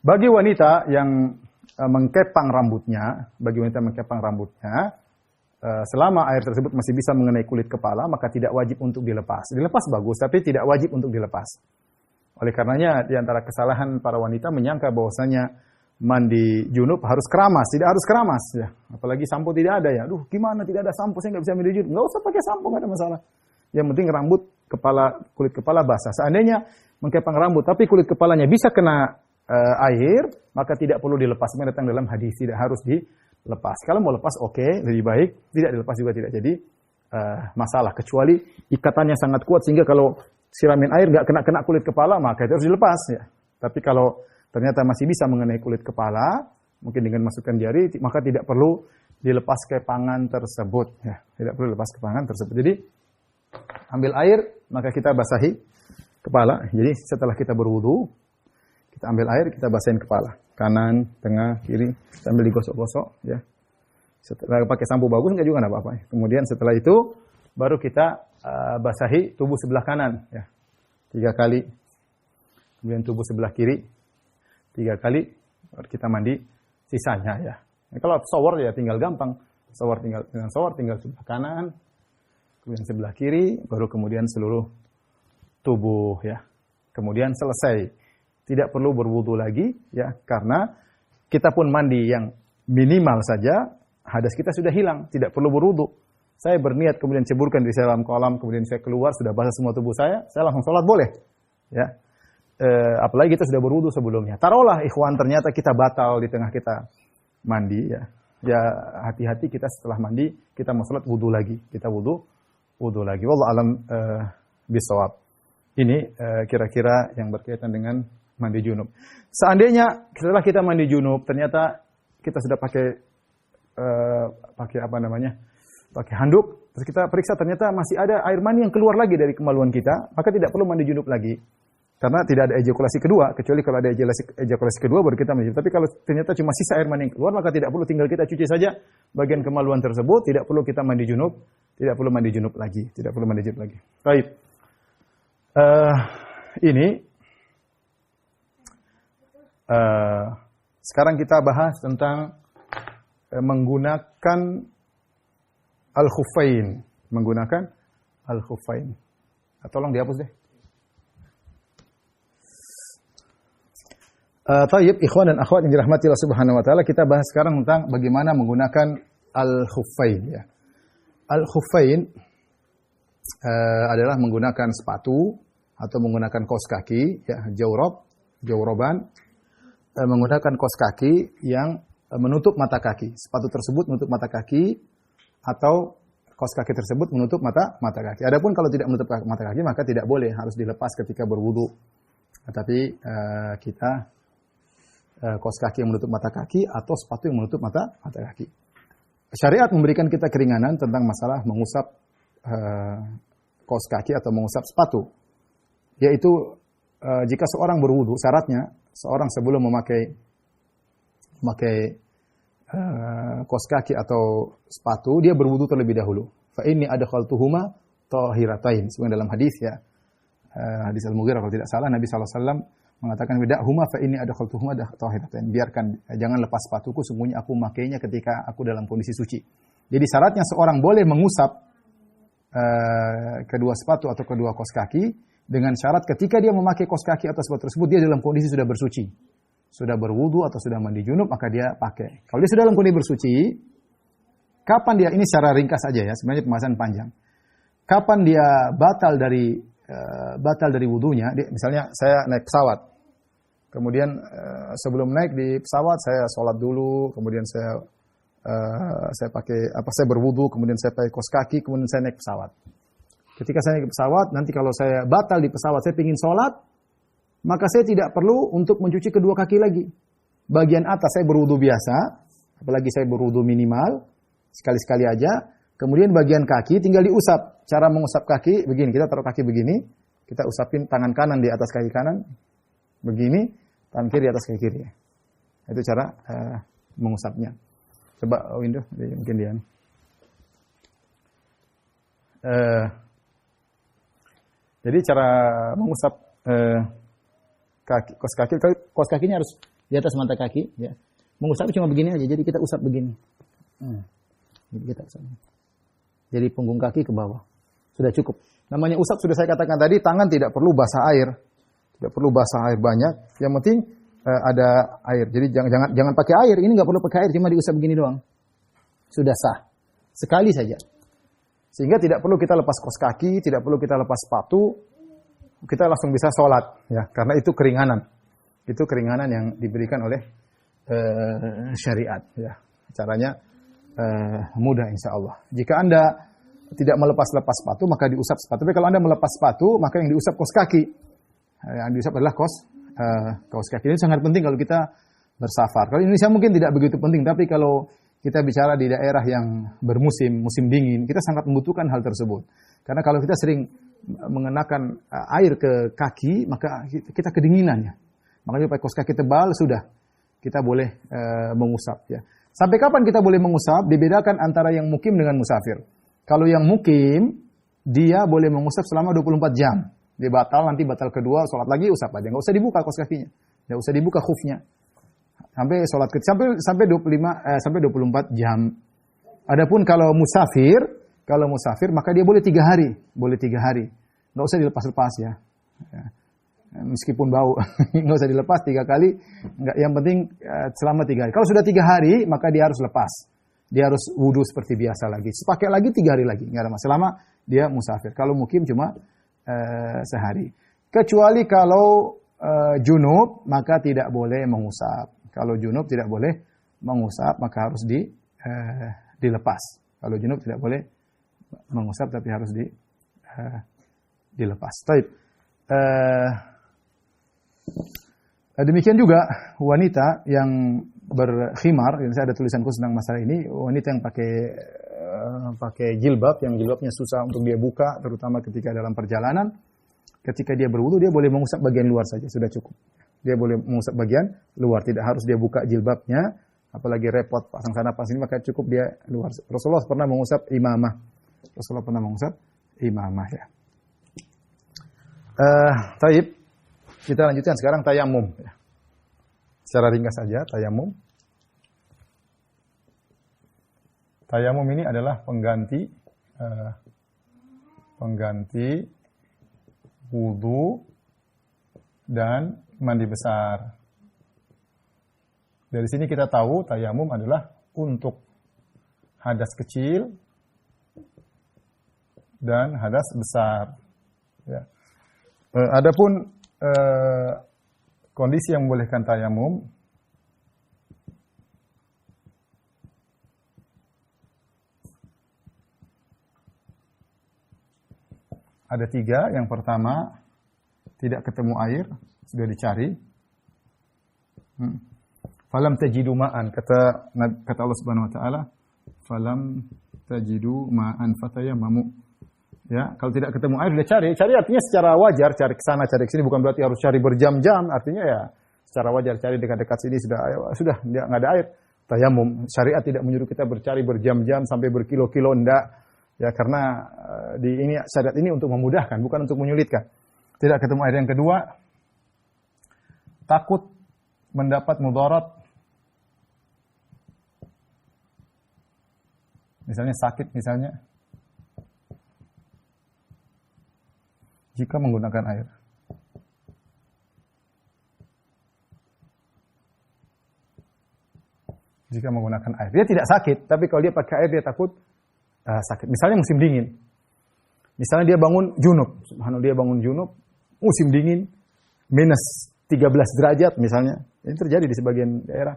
Speaker 2: Bagi wanita yang mengkepang rambutnya, selama air tersebut masih bisa mengenai kulit kepala, maka tidak wajib untuk dilepas. Dilepas bagus, tapi tidak wajib untuk dilepas. Oleh karenanya, di antara kesalahan para wanita menyangka bahwasanya mandi junub harus keramas, tidak harus keramas ya. Apalagi sampo tidak ada ya. Aduh, gimana tidak ada sampo saya nggak bisa mandi junub. Nggak usah pakai sampo, nggak ada masalah. Yang penting rambut, kulit kepala basah. Seandainya mengkepang rambut tapi kulit kepalanya bisa kena air, maka tidak perlu dilepas. Memang datang dalam hadis tidak harus dilepas. Kalau mau lepas oke, lebih baik. Tidak dilepas juga tidak jadi masalah. Kecuali ikatannya sangat kuat sehingga kalau siramin air nggak kena kulit kepala maka itu harus dilepas ya. Tapi kalau ternyata masih bisa mengenai kulit kepala, mungkin dengan masukkan jari, maka tidak perlu dilepas kepangan tersebut. Ya, tidak perlu lepas kepangan tersebut. Jadi, ambil air, maka kita basahi kepala. Jadi, setelah kita berwudu, kita ambil air, kita basahin kepala. Kanan, tengah, kiri, sambil digosok-gosok. Ya. Setelah pakai sampo bagus, enggak juga apa-apa. Kemudian setelah itu, baru kita basahi tubuh sebelah kanan. Ya. 3 kali. Kemudian tubuh sebelah kiri. 3 kali, baru kita mandi sisanya ya. Kalau shower ya tinggal gampang. Tinggal sebelah kanan, kemudian sebelah kiri, baru kemudian seluruh tubuh ya. Kemudian selesai. Tidak perlu berwudu lagi ya, karena kita pun mandi yang minimal saja, hadas kita sudah hilang, tidak perlu berwudu. Saya berniat kemudian ceburkan di dalam kolam, kemudian saya keluar sudah basah semua tubuh saya langsung sholat boleh ya. Apalagi kita sudah berwudu sebelumnya. Taruhlah ikhwan ternyata kita batal di tengah kita mandi ya. Ya hati-hati kita setelah mandi kita mau sholat wudu lagi. Kita wudu lagi. Wallahu alam bisawab. Ini kira-kira yang berkaitan dengan mandi junub. Seandainya setelah kita mandi junub ternyata kita sudah pakai pakai handuk, terus kita periksa ternyata masih ada air mani yang keluar lagi dari kemaluan kita, maka tidak perlu mandi junub lagi. Karena tidak ada ejakulasi kedua, kecuali kalau ada ejakulasi kedua baru kita mandi. Tapi kalau ternyata cuma sisa air mani yang keluar, maka tidak perlu, tinggal kita cuci saja bagian kemaluan tersebut, tidak perlu kita mandi junub, lagi. Baik. Sekarang kita bahas tentang menggunakan al-khuffain. Tolong dihapus deh. Tayyib, ikhwan dan akhwat yang dirahmati Allah Subhanahu wa taala, kita bahas sekarang tentang bagaimana menggunakan al-khuffain ya. Al-khuffain adalah menggunakan sepatu atau menggunakan kaos kaki ya, jawroban, menggunakan kaos kaki yang menutup mata kaki. Sepatu tersebut menutup mata kaki atau kaos kaki tersebut menutup mata kaki. Adapun kalau tidak menutup mata kaki maka tidak boleh, harus dilepas ketika berwudu. Tapi kita kaos kaki yang menutup mata kaki atau sepatu yang menutup mata kaki. Syariat memberikan kita keringanan tentang masalah mengusap kaos kaki atau mengusap sepatu. Yaitu jika seorang berwudu, syaratnya seorang sebelum memakai kaos kaki atau sepatu, dia berwudu terlebih dahulu. Fa inni adkhaltuhuma tahiratain. Sebenarnya dalam hadis ya, hadis Al-Mughirah kalau tidak salah, Nabi SAW mengatakan, "Bida'huma fa inni adkhaltuhuma tahiratain." Biarkan, jangan lepas sepatuku, sungguhnya aku memakainya ketika aku dalam kondisi suci. Jadi syaratnya seorang boleh mengusap kedua sepatu atau kedua kaos kaki dengan syarat ketika dia memakai kaos kaki atau sepatu tersebut dia dalam kondisi sudah bersuci. Sudah berwudu atau sudah mandi junub, maka dia pakai. Kalau dia sudah dalam kondisi bersuci, kapan dia, ini secara ringkas saja ya, sebenarnya pembahasan panjang. Kapan dia batal dari wudunya, misalnya saya naik pesawat. Kemudian sebelum naik di pesawat saya sholat dulu, kemudian saya berwudu, kemudian saya pakai kaos kaki, kemudian saya naik pesawat. Ketika saya naik pesawat, nanti kalau saya batal di pesawat, saya ingin sholat, maka saya tidak perlu untuk mencuci kedua kaki lagi. Bagian atas saya berwudu biasa, apalagi saya berwudu minimal, sekali-sekali aja. Kemudian bagian kaki tinggal diusap. Cara mengusap kaki begini, kita taruh kaki begini, kita usapin tangan kanan di atas kaki kanan, begini, tangan kiri di atas kaki kiri. Itu cara mengusapnya. Coba window, mungkin dia. Jadi cara mengusap kaos kakinya harus di atas mata kaki. Ya. Mengusap cuma begini aja, jadi kita usap begini. Jadi kita usap. Jadi punggung kaki ke bawah. Sudah cukup. Namanya usap sudah saya katakan tadi, tangan tidak perlu basah air. Tidak perlu basah air banyak. Yang penting ada air. Jadi jangan pakai air. Ini nggak perlu pakai air, cuma diusap begini doang. Sudah sah. Sekali saja. Sehingga tidak perlu kita lepas kaos kaki, tidak perlu kita lepas sepatu. Kita langsung bisa sholat, ya, karena itu keringanan. Itu keringanan yang diberikan oleh syariat. Ya. Caranya mudah insya Allah. Jika Anda tidak melepas-lepas sepatu, maka diusap sepatu. Tapi kalau Anda melepas sepatu, maka yang diusap kaos kaki. Yang diusap adalah kaos kaki. Ini sangat penting kalau kita bersafar. Kalau Indonesia mungkin tidak begitu penting, tapi kalau kita bicara di daerah yang bermusim, musim dingin, kita sangat membutuhkan hal tersebut. Karena kalau kita sering mengenakan air ke kaki, maka kita kedinginan ya. Makanya pakai kaos kaki tebal sudah kita boleh mengusap ya. Sampai kapan kita boleh mengusap? Dibedakan antara yang mukim dengan musafir. Kalau yang mukim, dia boleh mengusap selama 24 jam. Dia nanti batal kedua, sholat lagi usap aja. Nggak usah dibuka kaos kakinya. Nggak usah dibuka khufnya. Sampai sholat sampai 24 jam. Adapun kalau musafir maka dia boleh 3 hari. Boleh 3 hari. Nggak usah dilepas-lepas ya. Meskipun bau. Nggak usah dilepas 3 kali. Yang penting selama 3 hari. Kalau sudah 3 hari, maka dia harus lepas. Dia harus wudu seperti biasa lagi. Pakai lagi 3 hari lagi. Nggak ada masalah. Selama dia musafir. Kalau mukim cuma sehari. Kecuali kalau junub, maka tidak boleh mengusap. Kalau junub tidak boleh mengusap, maka harus dilepas. Kalau junub tidak boleh mengusap, tapi harus dilepas. Baik. Demikian juga wanita yang berkhimar, saya ada tulisan khusus tentang masalah ini, wanita yang pakai jilbab, yang jilbabnya susah untuk dia buka, terutama ketika dalam perjalanan, ketika dia berwudu, dia boleh mengusap bagian luar saja, sudah cukup. Dia boleh mengusap bagian luar, tidak harus dia buka jilbabnya, apalagi repot pasang sana pasang sini, maka cukup dia luar. Rasulullah pernah mengusap imamah ya. Taib, kita lanjutkan sekarang tayamum ya. Secara ringkas saja, tayamum. Tayamum ini adalah pengganti wudu dan mandi besar. Dari sini kita tahu tayamum adalah untuk hadas kecil dan hadas besar. Ya. Adapun kondisi yang membolehkan tayamum ada 3. Yang pertama, tidak ketemu air, sudah dicari. Falam tajidu ma'an, kata Allah Subhanahu wa taala, falam tajidu ma'an fatayammamu. Ya, kalau tidak ketemu air sudah cari artinya secara wajar, cari ke sana, cari ke sini, bukan berarti harus cari berjam-jam, artinya ya secara wajar cari dekat-dekat sini sudah enggak ada air. Tayamum, syariat tidak menyuruh kita bercari berjam-jam sampai berkilo-kilo, enggak. Ya, karena ini syariat ini untuk memudahkan, bukan untuk menyulitkan. Tidak ketemu air. Yang kedua, takut mendapat mudarat. Misalnya sakit misalnya. Jika menggunakan air. Jika menggunakan air. Dia tidak sakit, tapi kalau dia pakai air dia takut sakit. Misalnya musim dingin. Misalnya dia bangun junub. Subhanallah, dia bangun junub, musim dingin, minus 13 derajat misalnya. Ini terjadi di sebagian daerah.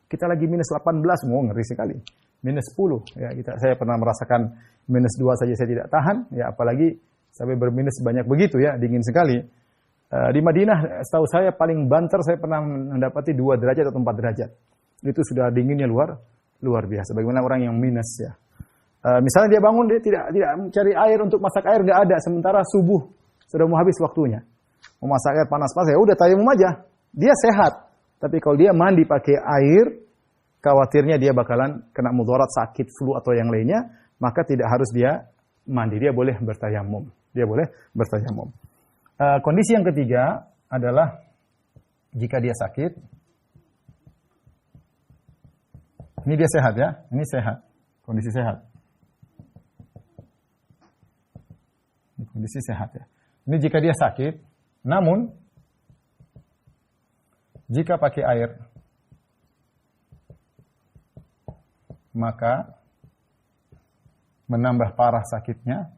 Speaker 2: Kita lagi minus 18, ngeri sekali. Minus 10. Ya, saya pernah merasakan minus 2 saja saya tidak tahan. Ya, apalagi sampai berminus banyak begitu ya, dingin sekali. Di Madinah, setahu saya paling banter saya pernah mendapati 2 derajat atau 4 derajat. Itu sudah dinginnya luar biasa. Bagaimana orang yang minus ya. Misalnya dia bangun, dia tidak mencari air untuk masak air, nggak ada. Sementara subuh sudah mau habis waktunya. Mau masak air panas-panas, ya udah tayamum aja. Dia sehat. Tapi kalau dia mandi pakai air, khawatirnya dia bakalan kena mudarat, sakit, flu atau yang lainnya, maka tidak harus dia mandi. Dia boleh bertayamum. Kondisi yang ketiga adalah jika dia sakit. Ini dia sehat ya, ini sehat. Kondisi sehat. Kondisi sehat ya. Ini jika dia sakit, namun Jika pakai air, maka menambah parah sakitnya,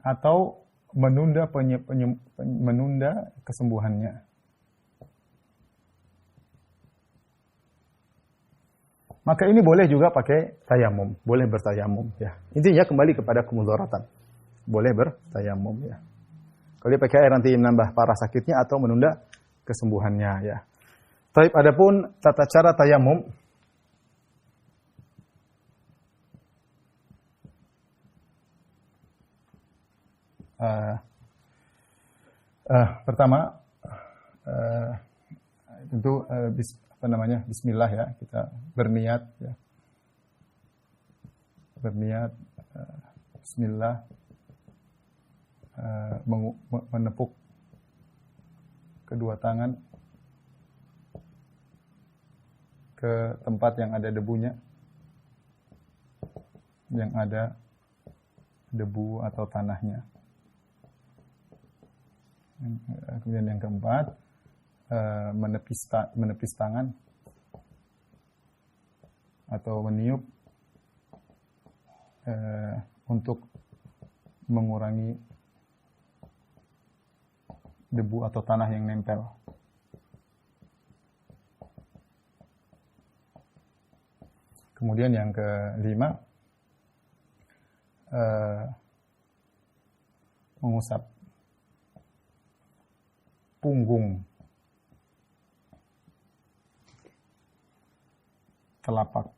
Speaker 2: atau menunda kesembuhannya. Maka ini boleh juga pakai tayamum, boleh bertayamum ya. Intinya kembali kepada kemudaratan. Boleh bertayamum ya. Kalau dia pakai air nanti menambah parah sakitnya atau menunda kesembuhannya ya. Tapi adapun tata cara tayamum, pertama tentu Bismillah ya, kita berniat ya. Berniat Bismillah, menepuk kedua tangan ke tempat yang ada debunya, yang ada debu atau tanahnya. Kemudian yang keempat, menepis tangan atau meniup untuk mengurangi debu atau tanah yang nempel. Kemudian yang kelima, mengusap punggung, telapak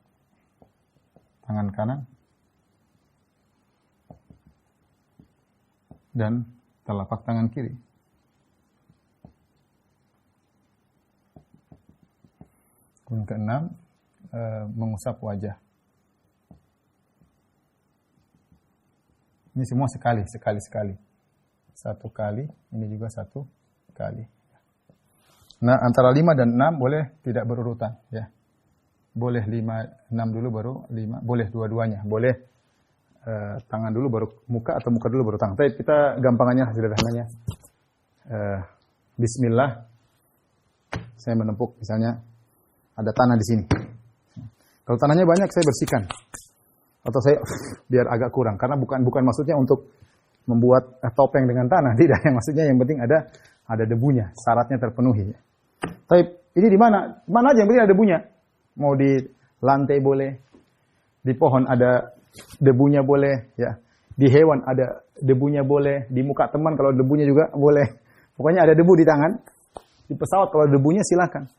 Speaker 2: tangan kanan dan telapak tangan kiri. Yang keenam, mengusap wajah. Ini semua sekali. Satu kali, ini juga satu kali. Nah, antara 5 dan 6 boleh tidak berurutan ya. Boleh 5, 6 dulu baru 5, boleh dua-duanya. Boleh tangan dulu baru muka atau muka dulu baru tangan. Tapi kita gampangannya, sederhananya. Bismillah. Saya menempuk misalnya ada tanah di sini. Kalau tanahnya banyak saya bersihkan. Atau saya biar agak kurang karena bukan maksudnya untuk membuat topeng dengan tanah, tidak. Yang maksudnya yang penting ada debunya, syaratnya terpenuhi. Tapi ini di mana? Mana aja yang penting ada debunya. Mau di lantai boleh, di pohon ada debunya boleh, ya. Di hewan ada debunya boleh, di muka teman kalau debunya juga boleh. Pokoknya ada debu di tangan. Di pesawat kalau debunya silakan.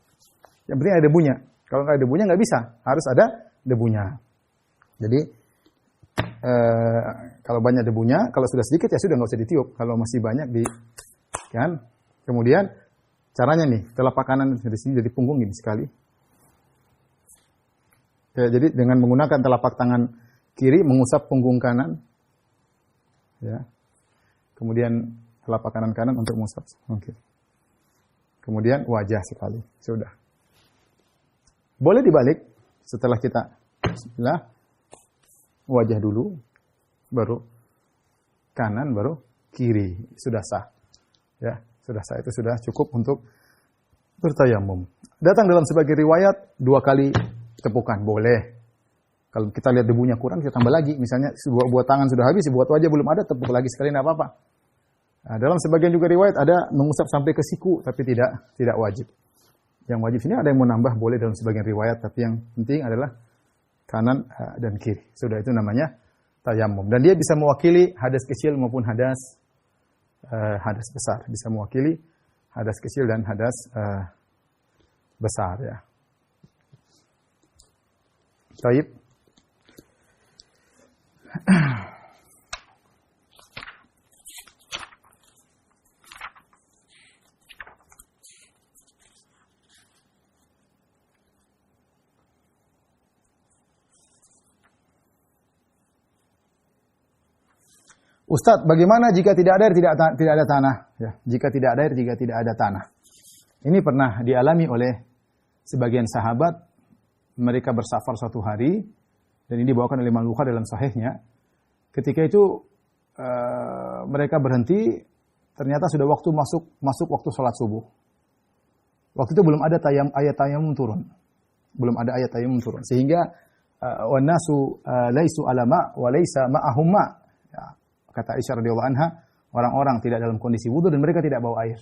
Speaker 2: Yang penting ada debunya. Kalau nggak ada debunya nggak bisa, harus ada debunya. Jadi kalau banyak debunya, kalau sudah sedikit ya sudah nggak usah ditiup. Kalau masih banyak kan. Kemudian caranya nih, telapak kanan dari sini dari punggung ini sekali. Ya, jadi dengan menggunakan telapak tangan kiri mengusap punggung kanan, ya. Kemudian telapak kanan untuk mengusap. Oke. Kemudian wajah sekali, sudah. Boleh dibalik setelah kita bismillah, wajah dulu, baru kanan, baru kiri, sudah sah. Ya, sudah sah, itu sudah cukup untuk bertayamum. Datang dalam sebagai riwayat 2 kali tepukan, boleh. Kalau kita lihat debunya kurang, kita tambah lagi. Misalnya buat tangan sudah habis, buat wajah belum ada, tepuk lagi sekali, tidak apa-apa. Nah, dalam sebagian juga riwayat ada mengusap sampai ke siku, tapi tidak wajib. Yang wajib sini ada yang mau nambah, boleh dalam sebagian riwayat, tapi yang penting adalah kanan dan kiri. Sudah, itu namanya tayamum. Dan dia bisa mewakili hadas kecil maupun hadas besar. Bisa mewakili hadas kecil dan hadas besar ya. Taib. Ustadz, bagaimana jika tidak ada air, tidak ada tanah? Ya, jika tidak ada air, jika tidak ada tanah. Ini pernah dialami oleh sebagian sahabat. Mereka bersafar suatu hari, dan ini dibawakan oleh Imam Bukhari dalam sahihnya. Ketika itu mereka berhenti, ternyata sudah waktu masuk waktu sholat subuh. Waktu itu belum ada ayat tayamum turun. Belum ada ayat tayamum turun. Sehingga wan nasu laisu ala ma wa laisa ma'ahum ma. Ya, kata Aisyah radhiyallahu anha, orang-orang tidak dalam kondisi wudu dan mereka tidak bawa air.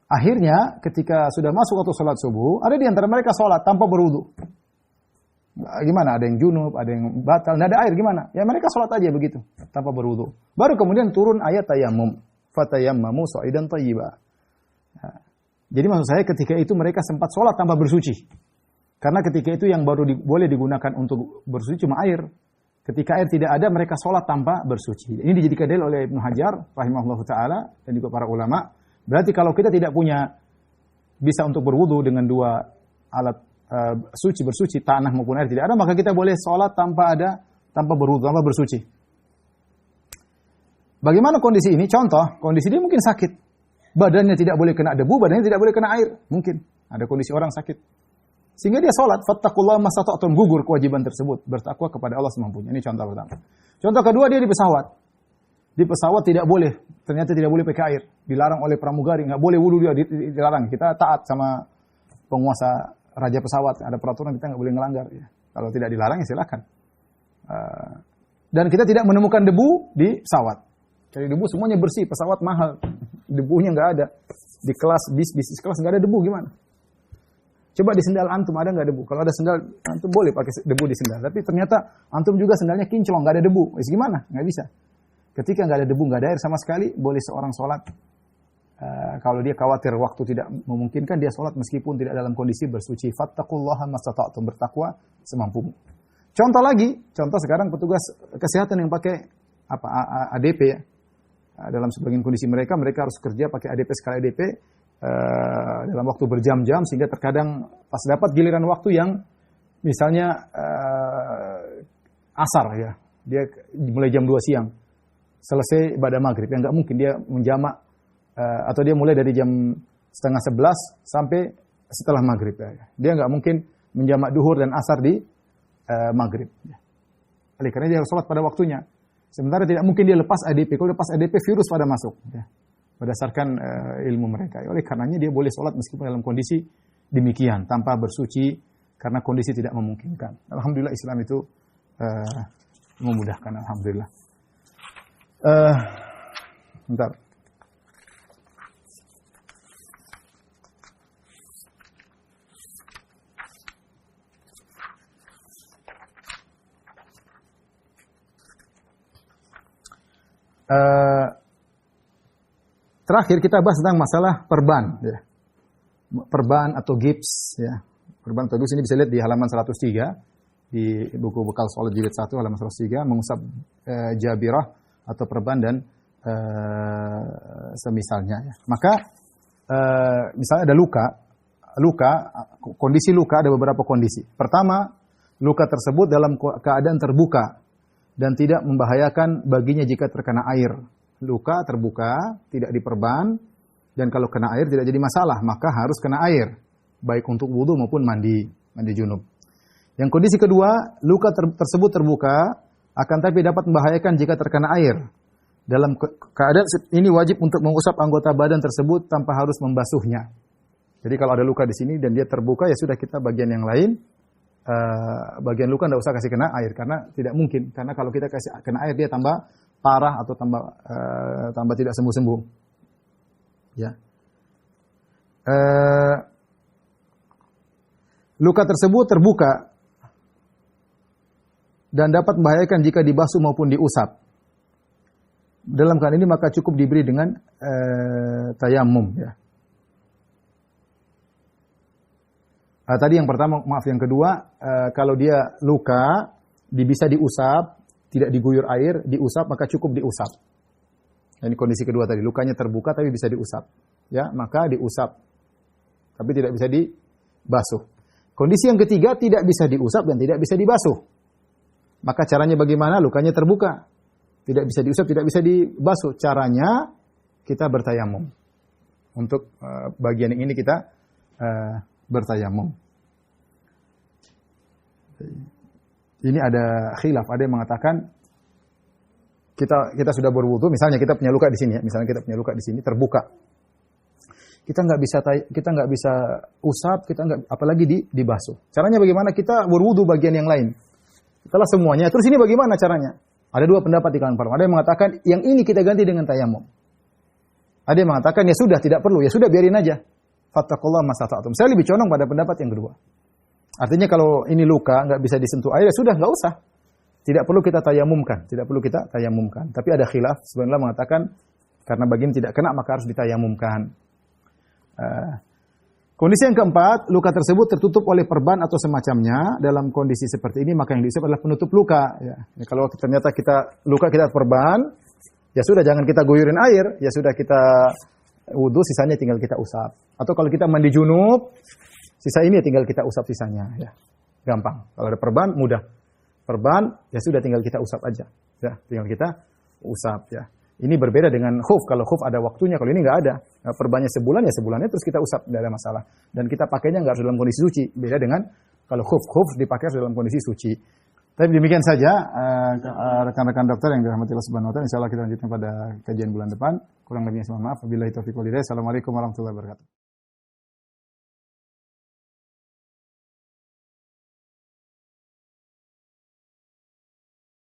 Speaker 2: Akhirnya ketika sudah masuk waktu sholat subuh, ada di antara mereka sholat tanpa berwudu. Gimana? Ada yang junub, ada yang batal, tidak ada air gimana? Ya mereka sholat aja begitu, tanpa berwudu. Baru kemudian turun ayat tayamum. Fatayammamu sa'idan thayyiba. Ya. Jadi maksud saya ketika itu mereka sempat sholat tanpa bersuci. Karena ketika itu yang baru boleh digunakan untuk bersuci cuma air. Ketika air tidak ada, mereka sholat tanpa bersuci. Ini dijadikan dalil oleh Ibnu Hajar, rahimahullah ta'ala, dan juga para ulama. Berarti kalau kita tidak punya, bisa untuk berwudu dengan dua alat bersuci, tanah maupun air tidak ada, maka kita boleh sholat tanpa berwudu, tanpa bersuci. Bagaimana kondisi ini? Contoh, kondisi dia mungkin sakit. Badannya tidak boleh kena debu, badannya tidak boleh kena air. Mungkin ada kondisi orang sakit. Sehingga dia sholat, fattaqullaha mastata'tum, gugur kewajiban tersebut, bertakwa kepada Allah semampunya. Ini contoh pertama. Contoh kedua, dia di pesawat. Di pesawat tidak boleh, ternyata tidak boleh pakai air. Dilarang oleh pramugari, nggak boleh wudu dia, dilarang. Kita taat sama penguasa raja pesawat. Ada peraturan kita nggak boleh ngelanggar. Ya. Kalau tidak dilarang ya silakan. Dan kita tidak menemukan debu di pesawat. Cari debu semuanya bersih, pesawat mahal. Debunya nggak ada. Di kelas, bis kelas nggak ada debu gimana? Coba di sendal antum ada nggak debu? Kalau ada sendal antum boleh pakai debu di sendal. Tapi ternyata antum juga sendalnya kinclong, nggak ada debu. Gimana? Nggak bisa. Ketika nggak ada debu, nggak ada air sama sekali, boleh seorang sholat. Kalau dia khawatir waktu tidak memungkinkan, dia sholat meskipun tidak dalam kondisi bersuci. Fattaqullaha mastata'tum, bertakwa semampumu. Contoh lagi, contoh sekarang petugas kesehatan yang pakai ADP ya. Dalam sebagian kondisi mereka harus kerja pakai ADP skala ADP dalam waktu berjam-jam, sehingga terkadang pas dapat giliran waktu yang misalnya asar ya, dia mulai jam 2 siang. Selesai ibadah maghrib, yang nggak mungkin dia menjamak atau dia mulai dari jam 10:30 sampai setelah maghrib. Ya. Dia nggak mungkin menjamak duhur dan asar di maghrib. Ya. Oleh karena dia harus sholat pada waktunya. Sementara tidak mungkin dia lepas ADP. Kalau lepas ADP virus pada masuk. Ya. Berdasarkan ilmu mereka. Oleh karenanya dia boleh sholat meskipun dalam kondisi demikian, tanpa bersuci karena kondisi tidak memungkinkan. Alhamdulillah Islam itu memudahkan. Alhamdulillah. Bentar. Terakhir kita bahas tentang masalah perban, ya. Perban atau gips, ya. Perban atau gips ini bisa lihat di halaman 103 di buku bekal sholat jilid 1 halaman 103, mengusap jabirah atau perban dan semisalnya. Ya. Maka misalnya ada kondisi luka ada beberapa kondisi. Pertama, luka tersebut dalam keadaan terbuka dan tidak membahayakan baginya jika terkena air. Luka terbuka, tidak diperban, dan kalau kena air tidak jadi masalah, maka harus kena air, baik untuk wudu maupun mandi junub. Yang kondisi kedua, luka tersebut terbuka, akan tapi dapat membahayakan jika terkena air. Dalam keadaan ini wajib untuk mengusap anggota badan tersebut tanpa harus membasuhnya. Jadi kalau ada luka di sini dan dia terbuka, ya sudah kita bagian yang lain, bagian luka tidak usah kasih kena air, karena tidak mungkin. Karena kalau kita kasih kena air, dia tambah parah atau tambah tidak sembuh-sembuh. Ya. Luka tersebut terbuka dan dapat membahayakan jika dibasuh maupun diusap. Dalam keadaan ini maka cukup diberi dengan tayamum. Ya. Tadi yang pertama, yang kedua, kalau dia luka, bisa diusap, tidak diguyur air, diusap, maka cukup diusap. Ini kondisi kedua tadi, lukanya terbuka tapi bisa diusap. Ya, maka diusap. Tapi tidak bisa dibasuh. Kondisi yang ketiga, tidak bisa diusap dan tidak bisa dibasuh. Maka caranya bagaimana? Lukanya terbuka. Tidak bisa diusap, tidak bisa dibasuh. Caranya kita bertayamum. Untuk bagian yang ini kita bertayamum. Ini ada khilaf, ada yang mengatakan kita sudah berwudu, misalnya kita punya luka di sini ya, misalnya kita punya luka di sini terbuka. Kita nggak bisa usap, kita nggak, apalagi dibasuh. Caranya bagaimana? Kita berwudu bagian yang lain. Setelah semuanya, terus ini bagaimana caranya? Ada dua pendapat di kalangan para ulama. Ada yang mengatakan yang ini kita ganti dengan tayamum. Ada yang mengatakan ya sudah tidak perlu, ya sudah biarin aja. Fattaqullaha mastata'tum. Saya lebih condong pada pendapat yang kedua. Artinya kalau ini luka nggak bisa disentuh air, ya sudah nggak usah. Tidak perlu kita tayamumkan, tidak perlu kita tayamumkan. Tapi ada khilaf, sebenarnya mengatakan karena bagian tidak kena maka harus ditayamumkan. Kondisi yang keempat, luka tersebut tertutup oleh perban atau semacamnya. Dalam kondisi seperti ini maka yang diusap adalah penutup luka. Ya, kalau ternyata luka kita perban, ya sudah jangan kita guyurin air, ya sudah kita wudu, sisanya tinggal kita usap. Atau kalau kita mandi junub, sisa ini tinggal kita usap sisanya. Ya, gampang. Kalau ada perban mudah. Perban, ya sudah tinggal kita usap aja. Ya, tinggal kita usap ya. Ini berbeda dengan khuf. Kalau khuf ada waktunya, kalau ini nggak ada. Nah, perbannya sebulan, ya sebulannya terus kita usap, tidak ada masalah. Dan kita pakainya nggak harus dalam kondisi suci. Beda dengan kalau khuf dipakai harus dalam kondisi suci. Tapi demikian saja rekan-rekan dokter yang dirahmati Allah Subhanahu wa taala. Insyaallah kita lanjutkan pada kajian bulan depan. Kurang lebihnya mohon maaf. Wabillahi taufiq wal hidayah. Assalamualaikum warahmatullahi wabarakatuh.